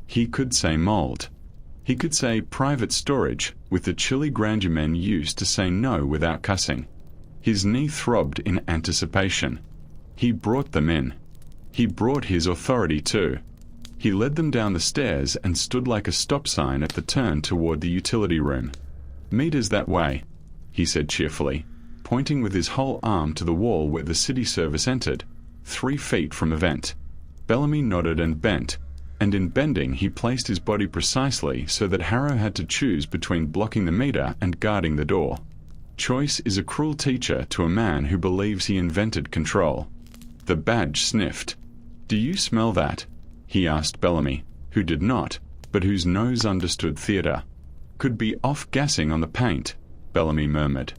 He could say mold. He could say private storage with the chilly grandeur men used to say no without cussing. His knee throbbed in anticipation. He brought them in. He brought his authority too. He led them down the stairs and stood like a stop sign at the turn toward the utility room. "Meet us that way," he said cheerfully, pointing with his whole arm to the wall where the city service entered, 3 feet from a vent. Bellamy nodded and bent, and in bending he placed his body precisely so that Harrow had to choose between blocking the meter and guarding the door. Choice is a cruel teacher to a man who believes he invented control. The badge sniffed. "Do you smell that?" he asked Bellamy, who did not, but whose nose understood theater. "Could be off-gassing on the paint," Bellamy murmured.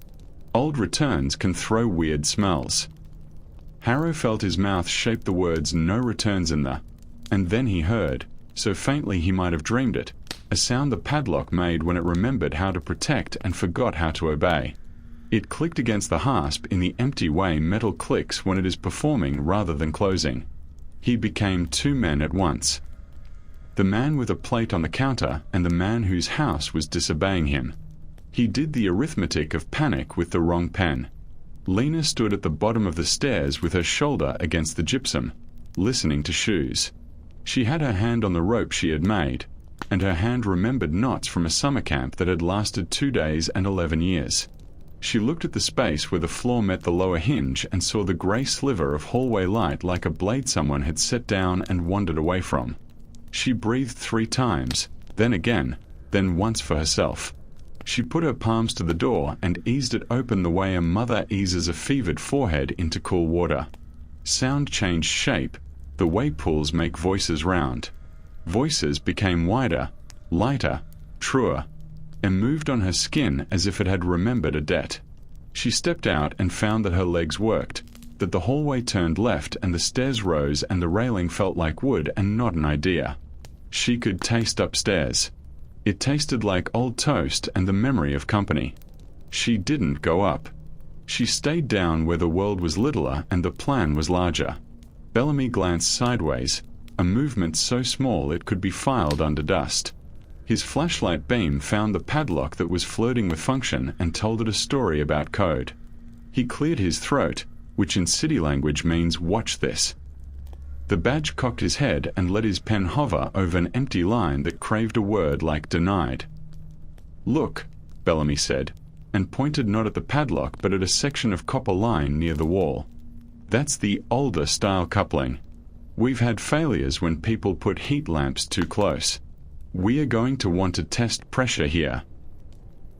"Old returns can throw weird smells." Harrow felt his mouth shape the words "no returns" in the, and then he heard, so faintly he might have dreamed it, a sound the padlock made when it remembered how to protect and forgot how to obey. It clicked against the hasp in the empty way metal clicks when it is performing rather than closing. He became 2 men at once. The man with a plate on the counter and the man whose house was disobeying him. He did the arithmetic of panic with the wrong pen. Lena stood at the bottom of the stairs with her shoulder against the gypsum, listening to shoes. She had her hand on the rope she had made, and her hand remembered knots from a summer camp that had lasted 2 days and 11 years. She looked at the space where the floor met the lower hinge and saw the grey sliver of hallway light like a blade someone had set down and wandered away from. She breathed 3 times, then again, then once for herself. She put her palms to the door and eased it open the way a mother eases a fevered forehead into cool water. Sound changed shape, the way pools make voices round. Voices became wider, lighter, truer, and moved on her skin as if it had remembered a debt. She stepped out and found that her legs worked. that the hallway turned left and the stairs rose and the railing felt like wood and not an idea. She could taste upstairs. It tasted like old toast and the memory of company. She didn't go up. She stayed down where the world was littler and the plan was larger. Bellamy glanced sideways, a movement so small it could be filed under dust. His flashlight beam found the padlock that was flirting with function and told it a story about code. He cleared his throat, which in city language means "watch this." The badge cocked his head and let his pen hover over an empty line that craved a word like denied. "Look," Bellamy said, and pointed not at the padlock but at a section of copper line near the wall. "That's the older style coupling. We've had failures when people put heat lamps too close. We are going to want to test pressure here."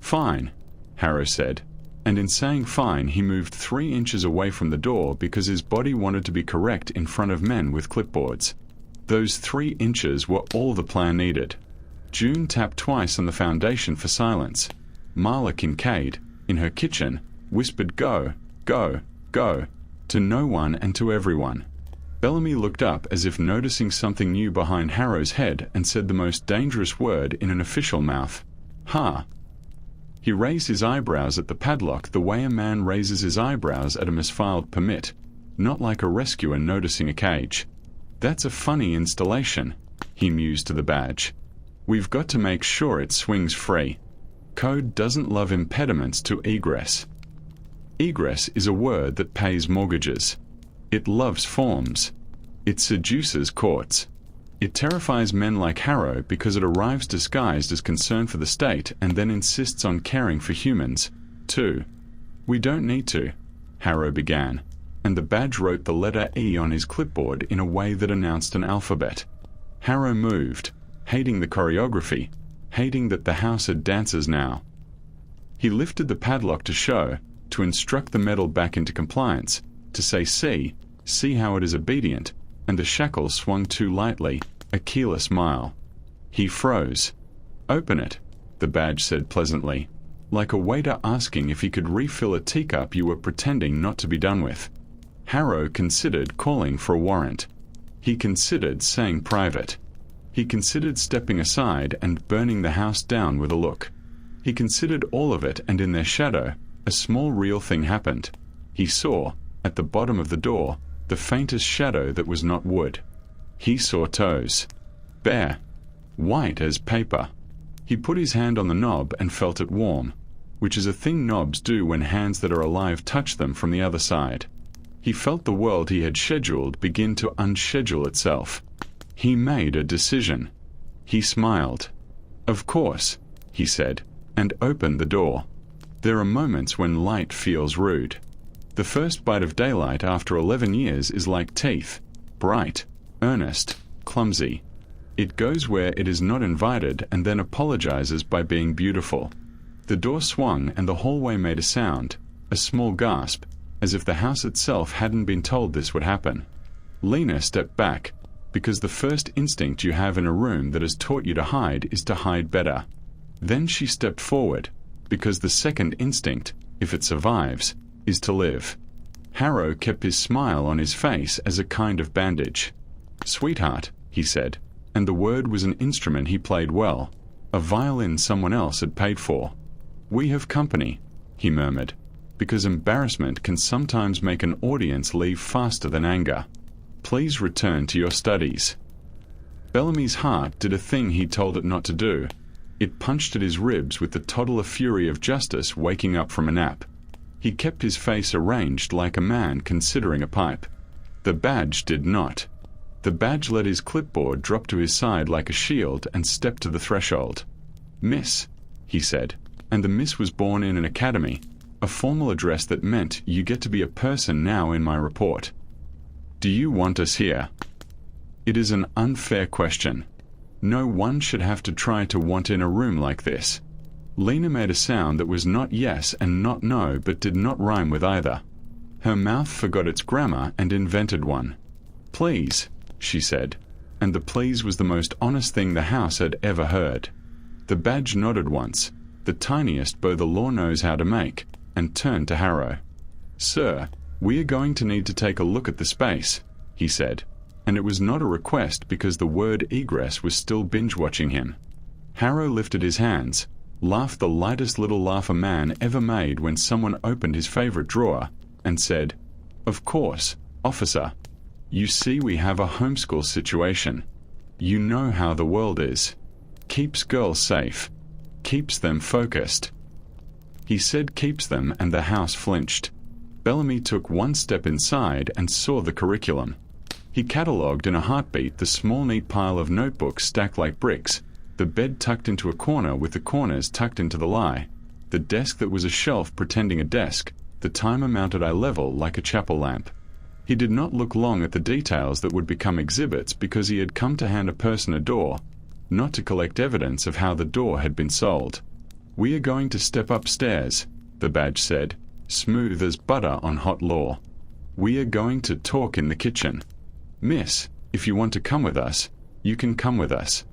"Fine," Harrow said, and in saying fine he moved 3 inches away from the door because his body wanted to be correct in front of men with clipboards. Those 3 inches were all the plan needed. June tapped twice on the foundation for silence. Marla Kincaid, in her kitchen, whispered "go, go, go," to no one and to everyone. Bellamy looked up as if noticing something new behind Harrow's head and said the most dangerous word in an official mouth. "Ha!" He raised his eyebrows at the padlock the way a man raises his eyebrows at a misfiled permit, not like a rescuer noticing a cage. "That's a funny installation," he mused to the badge. "We've got to make sure it swings free. Code doesn't love impediments to egress." Egress is a word that pays mortgages. It loves forms. It seduces courts. It terrifies men like Harrow because it arrives disguised as concern for the state and then insists on caring for humans, too. "We don't need to," Harrow began, and the badge wrote the letter E on his clipboard in a way that announced an alphabet. Harrow moved, hating the choreography, hating that the house had dancers now. He lifted the padlock to show, to instruct the metal back into compliance, to say see how it is obedient, and the shackle swung too lightly, a keyless mile. He froze. "Open it," the badge said pleasantly, like a waiter asking if he could refill a teacup you were pretending not to be done with. Harrow considered calling for a warrant. He considered saying private. He considered stepping aside and burning the house down with a look. He considered all of it, and in their shadow, a small real thing happened. He saw, at the bottom of the door, the faintest shadow that was not wood. He saw toes. Bare. White as paper. He put his hand on the knob and felt it warm, which is a thing knobs do when hands that are alive touch them from the other side. He felt the world he had scheduled begin to unschedule itself. He made a decision. He smiled. "Of course," he said, and opened the door. There are moments when light feels rude. The first bite of daylight after 11 years is like teeth, bright, earnest, clumsy. It goes where it is not invited and then apologizes by being beautiful. The door swung and the hallway made a sound, a small gasp, as if the house itself hadn't been told this would happen. Lena stepped back, because the first instinct you have in a room that has taught you to hide is to hide better. Then she stepped forward, because the second instinct, if it survives, is to live. Harrow kept his smile on his face as a kind of bandage. "Sweetheart," he said, and the word was an instrument he played well, a violin someone else had paid for. "We have company," he murmured, because embarrassment can sometimes make an audience leave faster than anger. "Please return to your studies." Bellamy's heart did a thing he told it not to do. It punched at his ribs with the toddler fury of justice waking up from a nap. He kept his face arranged like a man considering a pipe. The badge did not. The badge let his clipboard drop to his side like a shield and stepped to the threshold. "Miss," he said, and the miss was born in an academy, a formal address that meant you get to be a person now in my report. "Do you want us here?" It is an unfair question. No one should have to try to want in a room like this. Lena made a sound that was not yes and not no but did not rhyme with either. Her mouth forgot its grammar and invented one. "Please," she said, and the please was the most honest thing the house had ever heard. The badge nodded once, the tiniest bow the law knows how to make, and turned to Harrow. "Sir, "We are going to need to take a look at the space," he said, and it was not a request because the word egress was still binge-watching him. Harrow lifted his hands, laughed the lightest little laugh a man ever made when someone opened his favorite drawer, and said, "Of course, officer. You see we have a homeschool situation. You know how the world is. Keeps girls safe. Keeps them focused." He said keeps them, and the house flinched. Bellamy took one step inside and saw the curriculum. He catalogued in a heartbeat the small neat pile of notebooks stacked like bricks, the bed tucked into a corner with the corners tucked into the lie, the desk that was a shelf pretending a desk, the timer mounted eye level like a chapel lamp. He did not look long at the details that would become exhibits because he had come to hand a person a door, not to collect evidence of how the door had been sold. "We are going to step upstairs," the badge said, smooth as butter on hot law. "We are going to talk in the kitchen. Miss, if you want to come with us, you can come with us.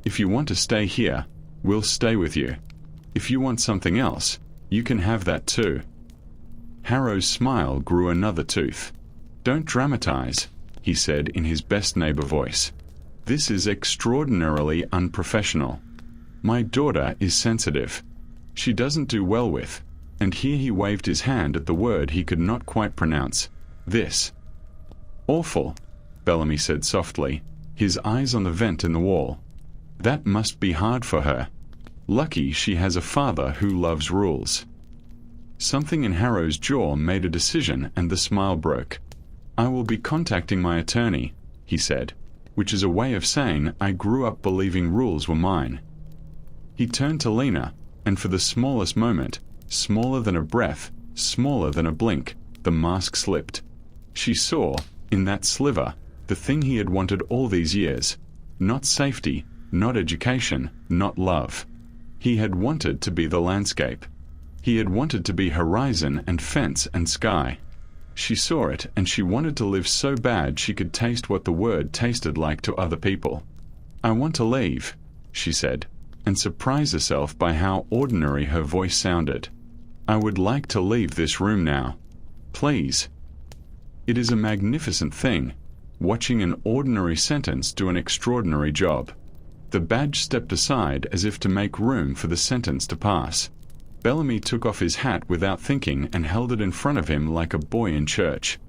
If you want to stay here, we'll stay with you. If you want something else, you can have that too." Harrow's smile grew another tooth. "Don't dramatize," he said in his best neighbor voice. "This is extraordinarily unprofessional. My daughter is sensitive. She doesn't do well with," and here he waved his hand at the word he could not quite pronounce, "this." "Awful," Bellamy said softly, his eyes on the vent in the wall. "That must be hard for her. Lucky she has a father who loves rules." Something in Harrow's jaw made a decision and the smile broke. "I will be contacting my attorney," he said, which is a way of saying I grew up believing rules were mine. He turned to Lena, and for the smallest moment, smaller than a breath, smaller than a blink, the mask slipped. She saw, in that sliver, the thing he had wanted all these years. Not safety, not education, not love. He had wanted to be the landscape. He had wanted to be horizon and fence and sky. She saw it, and she wanted to live so bad she could taste what the word tasted like to other people. "I want to leave," she said, and surprised herself by how ordinary her voice sounded. "I would like to leave this room now. Please." It is a magnificent thing, watching an ordinary sentence do an extraordinary job. The badge stepped aside as if to make room for the sentence to pass. Bellamy took off his hat without thinking and held it in front of him like a boy in church.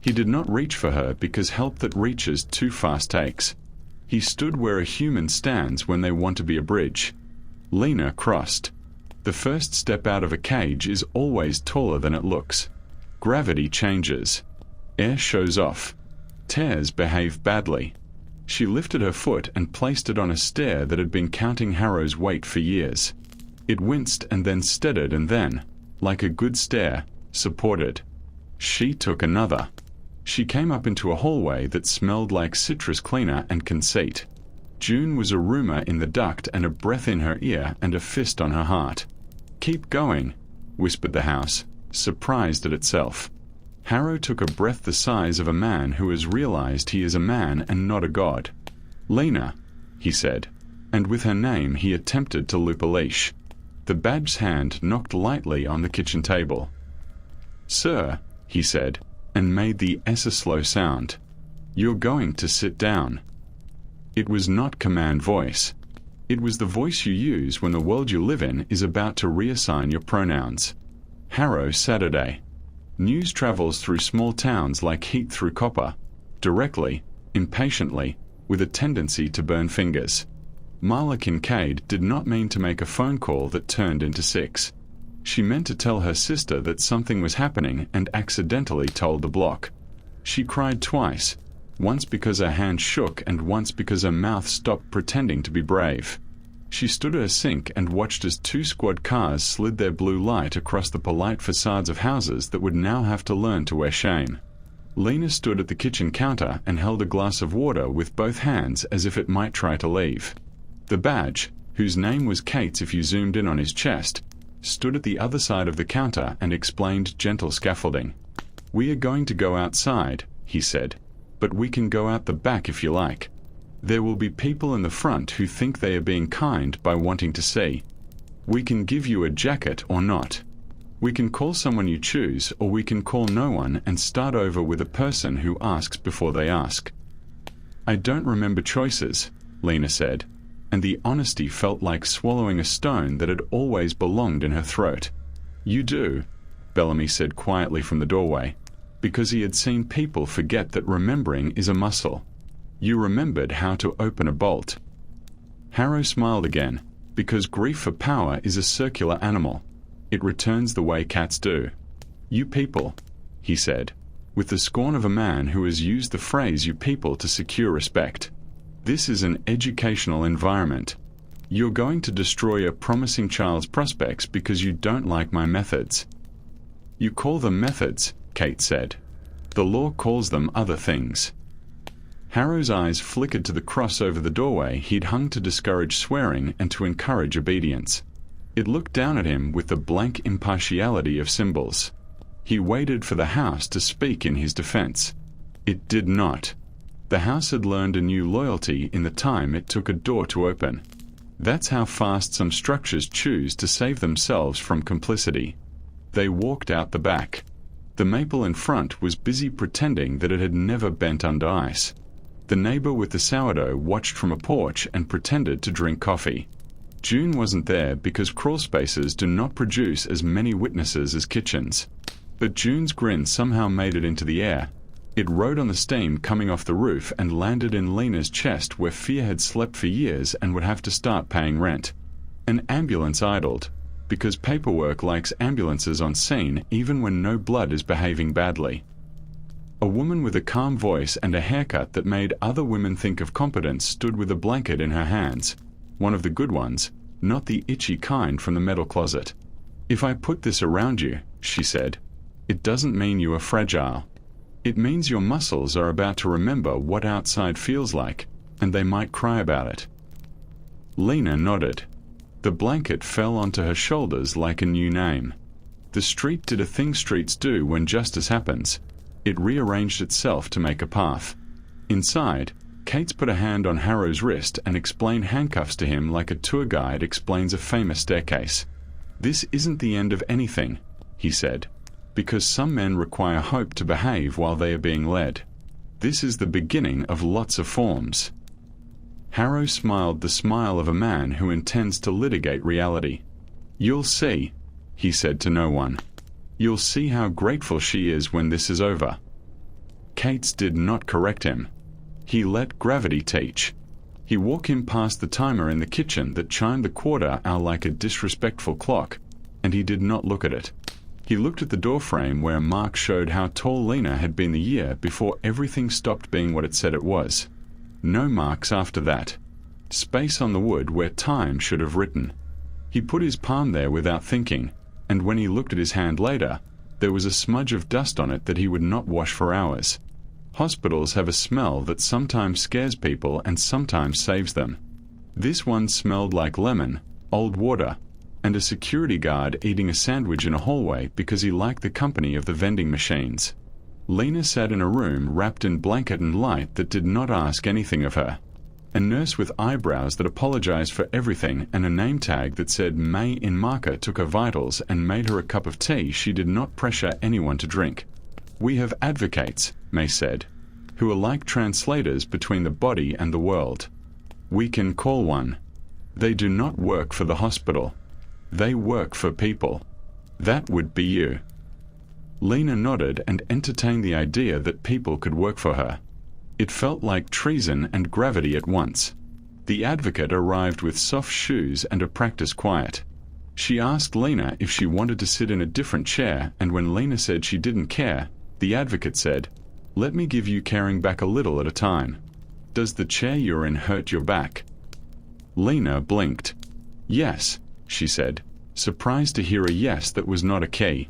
He did not reach for her because help that reaches too fast takes. He stood where a human stands when they want to be a bridge. Lena crossed. The first step out of a cage is always taller than it looks. Gravity changes. Air shows off. Tears behave badly. She lifted her foot and placed it on a stair that had been counting Harrow's weight for years. It winced and then steadied and then, like a good stair, supported. She took another. She came up into a hallway that smelled like citrus cleaner and conceit. June was a rumor in the duct and a breath in her ear and a fist on her heart. "Keep going," whispered the house, surprised at itself. Harrow took a breath the size of a man who has realized he is a man and not a god. "Lena," he said, and with her name he attempted to loop a leash. The badge's hand knocked lightly on the kitchen table. "Sir," he said, and made the S a slow sound. "You're going to sit down." It was not command voice. It was the voice you use when the world you live in is about to reassign your pronouns. Harrow, Saturday. News travels through small towns like heat through copper, directly, impatiently, with a tendency to burn fingers. Marla Kincaid did not mean to make a phone call that turned into 6. She meant to tell her sister that something was happening and accidentally told the block. She cried twice, once because her hand shook and once because her mouth stopped pretending to be brave. She stood at her sink and watched as 2 squad cars slid their blue light across the polite facades of houses that would now have to learn to wear shame. Lena stood at the kitchen counter and held a glass of water with both hands as if it might try to leave. The badge, whose name was Kate's if you zoomed in on his chest, stood at the other side of the counter and explained gentle scaffolding. "We are going to go outside," he said, "but we can go out the back if you like. There will be people in the front who think they are being kind by wanting to see. We can give you a jacket or not. We can call someone you choose, or we can call no one and start over with a person who asks before they ask. I don't remember choices, Lena said, and the honesty felt like swallowing a stone that had always belonged in her throat. You do, Bellamy said quietly from the doorway, because he had seen people forget that remembering is a muscle. You remembered how to open a bolt. Harrow smiled again, because grief for power is a circular animal. It returns the way cats do. You people, he said, with the scorn of a man who has used the phrase you people to secure respect. This is an educational environment. You're going to destroy a promising child's prospects because you don't like my methods. You call them methods, Kate said. The law calls them other things. Harrow's eyes flickered to the cross over the doorway he'd hung to discourage swearing and to encourage obedience. It looked down at him with the blank impartiality of symbols. He waited for the house to speak in his defense. It did not. The house had learned a new loyalty in the time it took a door to open. That's how fast some structures choose to save themselves from complicity. They walked out the back. The maple in front was busy pretending that it had never bent under ice. The neighbor with the sourdough watched from a porch and pretended to drink coffee. June wasn't there because crawl spaces do not produce as many witnesses as kitchens. But June's grin somehow made it into the air. It rode on the steam coming off the roof and landed in Lena's chest where fear had slept for years and would have to start paying rent. An ambulance idled, because paperwork likes ambulances on scene even when no blood is behaving badly. A woman with a calm voice and a haircut that made other women think of competence stood with a blanket in her hands. One of the good ones, not the itchy kind from the metal closet. If I put this around you, she said, it doesn't mean you are fragile. It means your muscles are about to remember what outside feels like, and they might cry about it. Lena nodded. The blanket fell onto her shoulders like a new name. The street did a thing streets do when justice happens. It rearranged itself to make a path. Inside, Kate's put a hand on Harrow's wrist and explained handcuffs to him like a tour guide explains a famous staircase. This isn't the end of anything, he said, because some men require hope to behave while they are being led. This is the beginning of lots of forms. Harrow smiled the smile of a man who intends to litigate reality. You'll see, he said to no one. You'll see how grateful she is when this is over. Kate's did not correct him. He let gravity teach. He walked him past the timer in the kitchen that chimed the quarter hour like a disrespectful clock, and he did not look at it. He looked at the doorframe where a mark showed how tall Lena had been the year before everything stopped being what it said it was. No marks after that. Space on the wood where time should have written. He put his palm there without thinking, and when he looked at his hand later, there was a smudge of dust on it that he would not wash for hours. Hospitals have a smell that sometimes scares people and sometimes saves them. This one smelled like lemon, old water, and a security guard eating a sandwich in a hallway because he liked the company of the vending machines. Lena sat in a room wrapped in blanket and light that did not ask anything of her. A nurse with eyebrows that apologized for everything and a name tag that said May in marker took her vitals and made her a cup of tea she did not pressure anyone to drink. We have advocates, May said, who are like translators between the body and the world. We can call one. They do not work for the hospital. They work for people. That would be you. Lena nodded and entertained the idea that people could work for her. It felt like treason and gravity at once. The advocate arrived with soft shoes and a practice quiet. She asked Lena if she wanted to sit in a different chair, and when Lena said she didn't care, the advocate said, "Let me give you caring back a little at a time. Does the chair you're in hurt your back?" Lena blinked. "Yes," she said, surprised to hear a yes that was not a key.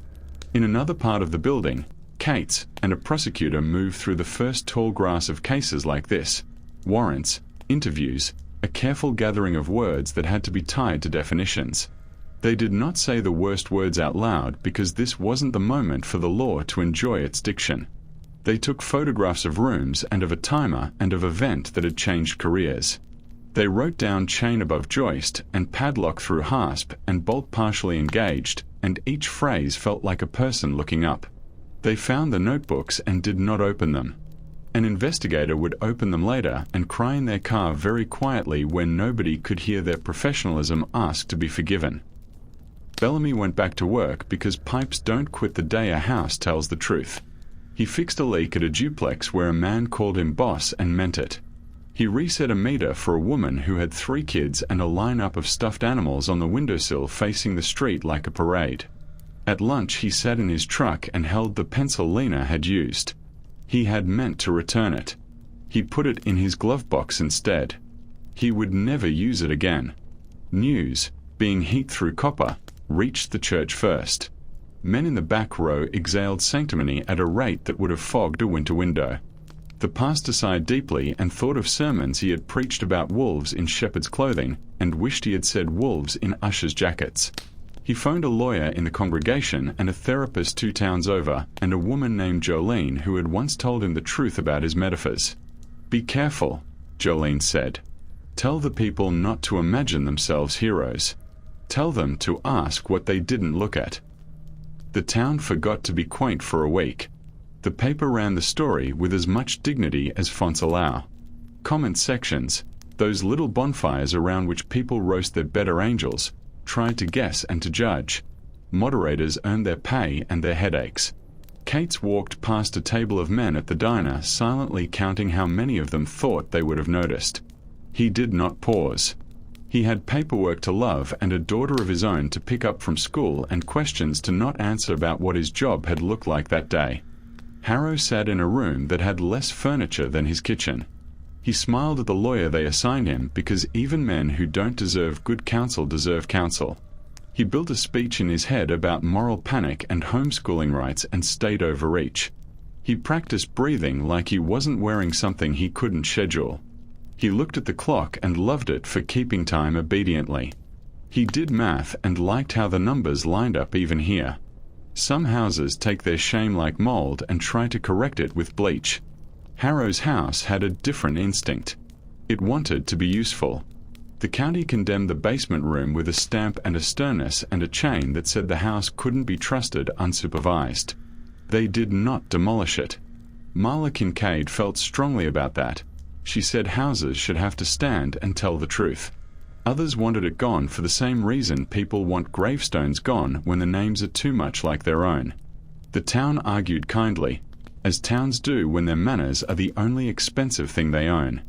In another part of the building, Kate's and a prosecutor moved through the first tall grass of cases like this. Warrants, interviews, a careful gathering of words that had to be tied to definitions. They did not say the worst words out loud because this wasn't the moment for the law to enjoy its diction. They took photographs of rooms and of a timer and of event that had changed careers. They wrote down chain above joist and padlock through hasp and bolt partially engaged and each phrase felt like a person looking up. They found the notebooks and did not open them. An investigator would open them later and cry in their car very quietly when nobody could hear their professionalism ask to be forgiven. Bellamy went back to work because pipes don't quit the day a house tells the truth. He fixed a leak at a duplex where a man called him boss and meant it. He reset a meter for a woman who had 3 kids and a lineup of stuffed animals on the windowsill facing the street like a parade. At lunch he sat in his truck and held the pencil Lena had used. He had meant to return it. He put it in his glove box instead. He would never use it again. News, being heat through copper, reached the church first. Men in the back row exhaled sanctimony at a rate that would have fogged a winter window. The pastor sighed deeply and thought of sermons he had preached about wolves in shepherd's clothing and wished he had said wolves in ushers' jackets. He phoned a lawyer in the congregation and a therapist 2 towns over and a woman named Jolene who had once told him the truth about his metaphors. "Be careful," Jolene said. "Tell the people not to imagine themselves heroes. Tell them to ask what they didn't look at." The town forgot to be quaint for a week. The paper ran the story with as much dignity as fonts allow. Comment sections, those little bonfires around which people roast their better angels, tried to guess and to judge. Moderators earned their pay and their headaches. Cates walked past a table of men at the diner, silently counting how many of them thought they would have noticed. He did not pause. He had paperwork to love and a daughter of his own to pick up from school and questions to not answer about what his job had looked like that day. Harrow sat in a room that had less furniture than his kitchen. He smiled at the lawyer they assigned him because even men who don't deserve good counsel deserve counsel. He built a speech in his head about moral panic and homeschooling rights and state overreach. He practiced breathing like he wasn't wearing something he couldn't schedule. He looked at the clock and loved it for keeping time obediently. He did math and liked how the numbers lined up even here. Some houses take their shame like mold and try to correct it with bleach. Harrow's house had a different instinct. It wanted to be useful. The county condemned the basement room with a stamp and a sternness and a chain that said the house couldn't be trusted unsupervised. They did not demolish it. Marla Kincaid felt strongly about that. She said houses should have to stand and tell the truth. Others wanted it gone for the same reason people want gravestones gone when the names are too much like their own. The town argued kindly, as towns do when their manners are the only expensive thing they own.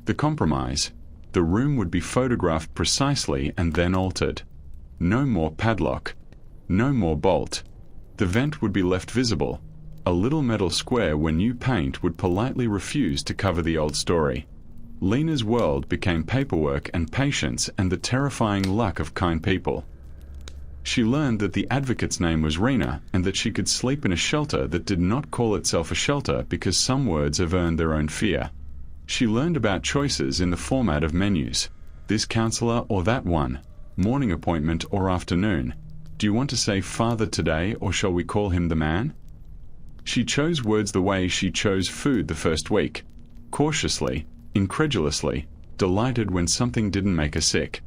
The compromise: the room would be photographed precisely and then altered. No more padlock. No more bolt. The vent would be left visible. A little metal square where new paint would politely refuse to cover the old story. Lena's world became paperwork and patience and the terrifying luck of kind people. She learned that the advocate's name was Rena and that she could sleep in a shelter that did not call itself a shelter because some words have earned their own fear. She learned about choices in the format of menus. This counselor or that one, morning appointment or afternoon. Do you want to say father today or shall we call him the man? She chose words the way she chose food the first week, cautiously, incredulously, delighted when something didn't make her sick.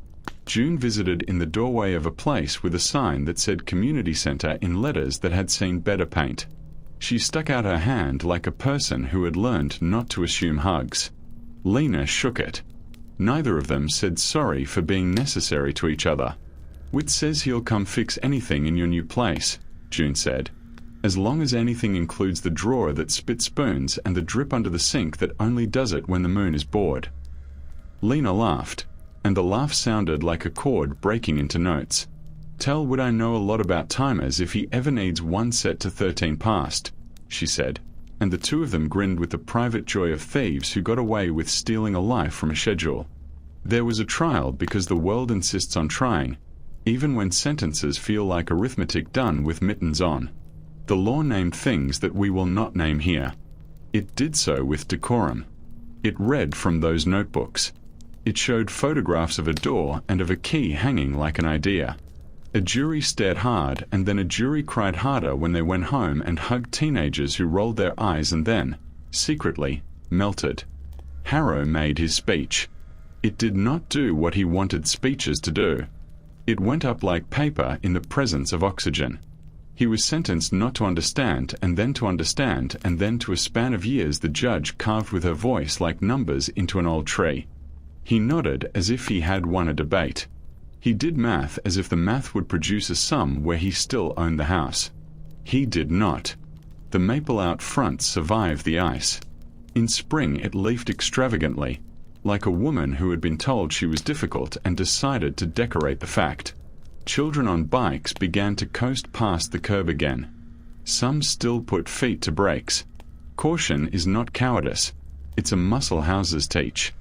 June visited in the doorway of a place with a sign that said community center in letters that had seen better paint. She stuck out her hand like a person who had learned not to assume hugs. Lena shook it. Neither of them said sorry for being necessary to each other. "Whit says he'll come fix anything in your new place," June said. "As long as anything includes the drawer that spits spoons and the drip under the sink that only does it when the moon is bored." Lena laughed, and the laugh sounded like a chord breaking into notes. "Tell Whit I know a lot about timers if he ever needs one set to 13 past," she said, and the two of them grinned with the private joy of thieves who got away with stealing a life from a schedule. There was a trial because the world insists on trying, even when sentences feel like arithmetic done with mittens on. The law named things that we will not name here. It did so with decorum. It read from those notebooks. It showed photographs of a door and of a key hanging like an idea. A jury stared hard, and then a jury cried harder when they went home and hugged teenagers who rolled their eyes and then, secretly, melted. Harrow made his speech. It did not do what he wanted speeches to do. It went up like paper in the presence of oxygen. He was sentenced not to understand, and then to understand, and then to a span of years the judge carved with her voice like numbers into an old tree. He nodded as if he had won a debate. He did math as if the math would produce a sum where he still owned the house. He did not. The maple out front survived the ice. In spring it leafed extravagantly, like a woman who had been told she was difficult and decided to decorate the fact. Children on bikes began to coast past the curb again. Some still put feet to brakes. Caution is not cowardice. It's a muscle houses teach.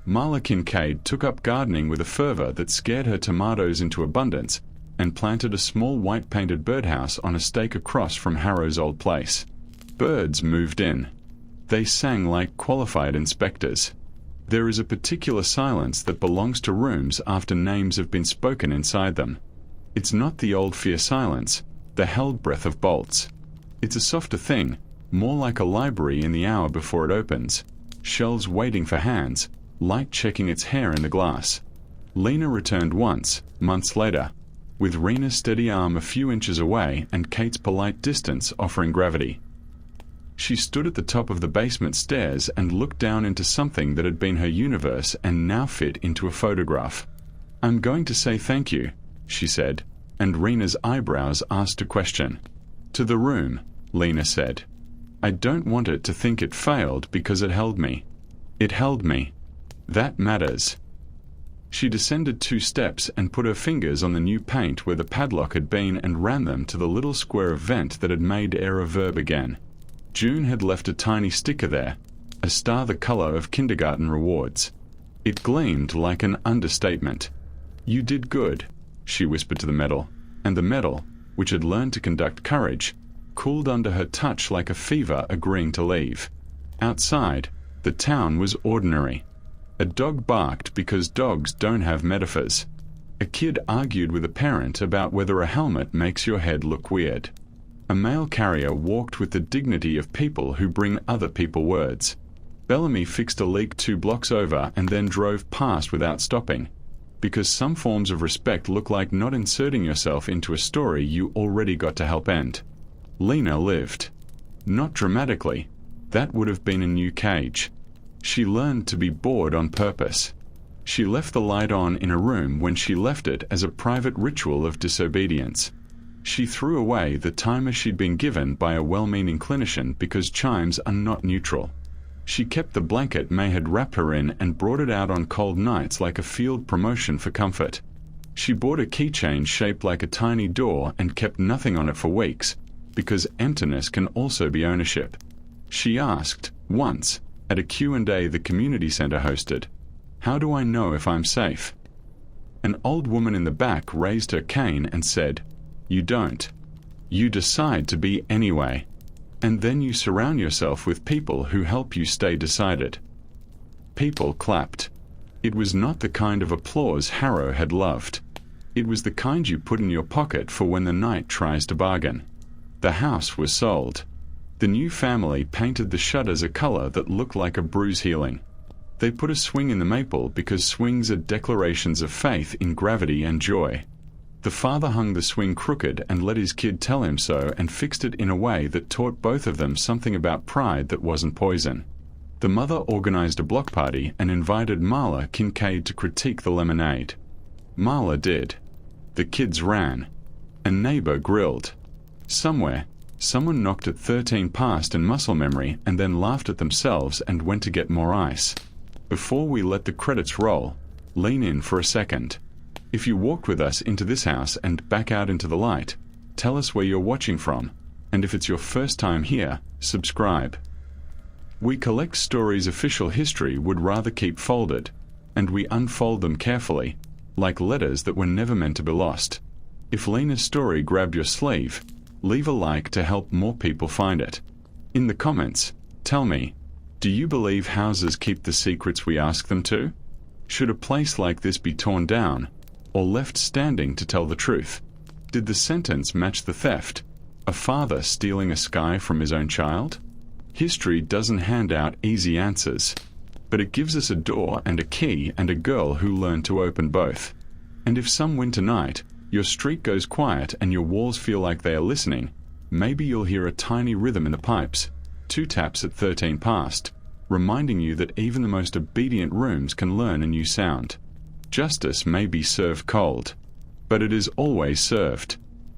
Marla Kincaid took up gardening with a fervor that scared her tomatoes into abundance and planted a small white-painted birdhouse on a stake across from Harrow's old place. Birds moved in. They sang like qualified inspectors. There is a particular silence that belongs to rooms after names have been spoken inside them. It's not the old fear silence, the held breath of bolts. It's a softer thing, more like a library in the hour before it opens, shelves waiting for hands, light checking its hair in the glass. Lena returned once, months later, with Rena's steady arm a few inches away and Kate's polite distance offering gravity. She stood at the top of the basement stairs and looked down into something that had been her universe and now fit into a photograph. "I'm going to say thank you," she said, and Rena's eyebrows asked a question. "To the room," Lena said. "I don't want it to think it failed because it held me. It held me. That matters." She descended 2 steps and put her fingers on the new paint where the padlock had been and ran them to the little square of vent that had made air a verb again. June had left a tiny sticker there, a star the color of kindergarten rewards. It gleamed like an understatement. "You did good," she whispered to the metal, and the metal, which had learned to conduct courage, cooled under her touch like a fever agreeing to leave. Outside, the town was ordinary. A dog barked because dogs don't have metaphors. A kid argued with a parent about whether a helmet makes your head look weird. A mail carrier walked with the dignity of people who bring other people words. Bellamy fixed a leak 2 blocks over and then drove past without stopping, because some forms of respect look like not inserting yourself into a story you already got to help end. Lena lived. Not dramatically. That would have been a new cage. She learned to be bored on purpose. She left the light on in a room when she left it as a private ritual of disobedience. She threw away the timer she'd been given by a well-meaning clinician because chimes are not neutral. She kept the blanket May had wrapped her in and brought it out on cold nights like a field promotion for comfort. She bought a keychain shaped like a tiny door and kept nothing on it for weeks, because emptiness can also be ownership. She asked, once, at a Q&A the community center hosted, "How do I know if I'm safe?" An old woman in the back raised her cane and said, "You don't. You decide to be anyway. And then you surround yourself with people who help you stay decided." People clapped. It was not the kind of applause Harrow had loved. It was the kind you put in your pocket for when the night tries to bargain. The house was sold. The new family painted the shutters a color that looked like a bruise healing. They put a swing in the maple because swings are declarations of faith in gravity and joy. The father hung the swing crooked and let his kid tell him so and fixed it in a way that taught both of them something about pride that wasn't poison. The mother organized a block party and invited Marla Kincaid to critique the lemonade. Marla did. The kids ran. A neighbor grilled. Somewhere, someone knocked at 13 past in muscle memory and then laughed at themselves and went to get more ice. Before we let the credits roll, lean in for a second. If you walked with us into this house and back out into the light, tell us where you're watching from, and if it's your first time here, subscribe. We collect stories official history would rather keep folded, and we unfold them carefully, like letters that were never meant to be lost. If Lena's story grabbed your sleeve, leave a like to help more people find it. In the comments, tell me, do you believe houses keep the secrets we ask them to? Should a place like this be torn down, or left standing to tell the truth? Did the sentence match the theft? A father stealing a sky from his own child? History doesn't hand out easy answers, but it gives us a door and a key and a girl who learned to open both. And if some winter night, your street goes quiet and your walls feel like they are listening, maybe you'll hear a tiny rhythm in the pipes, 2 taps at 13 past, reminding you that even the most obedient rooms can learn a new sound. Justice may be served cold, but it is always served.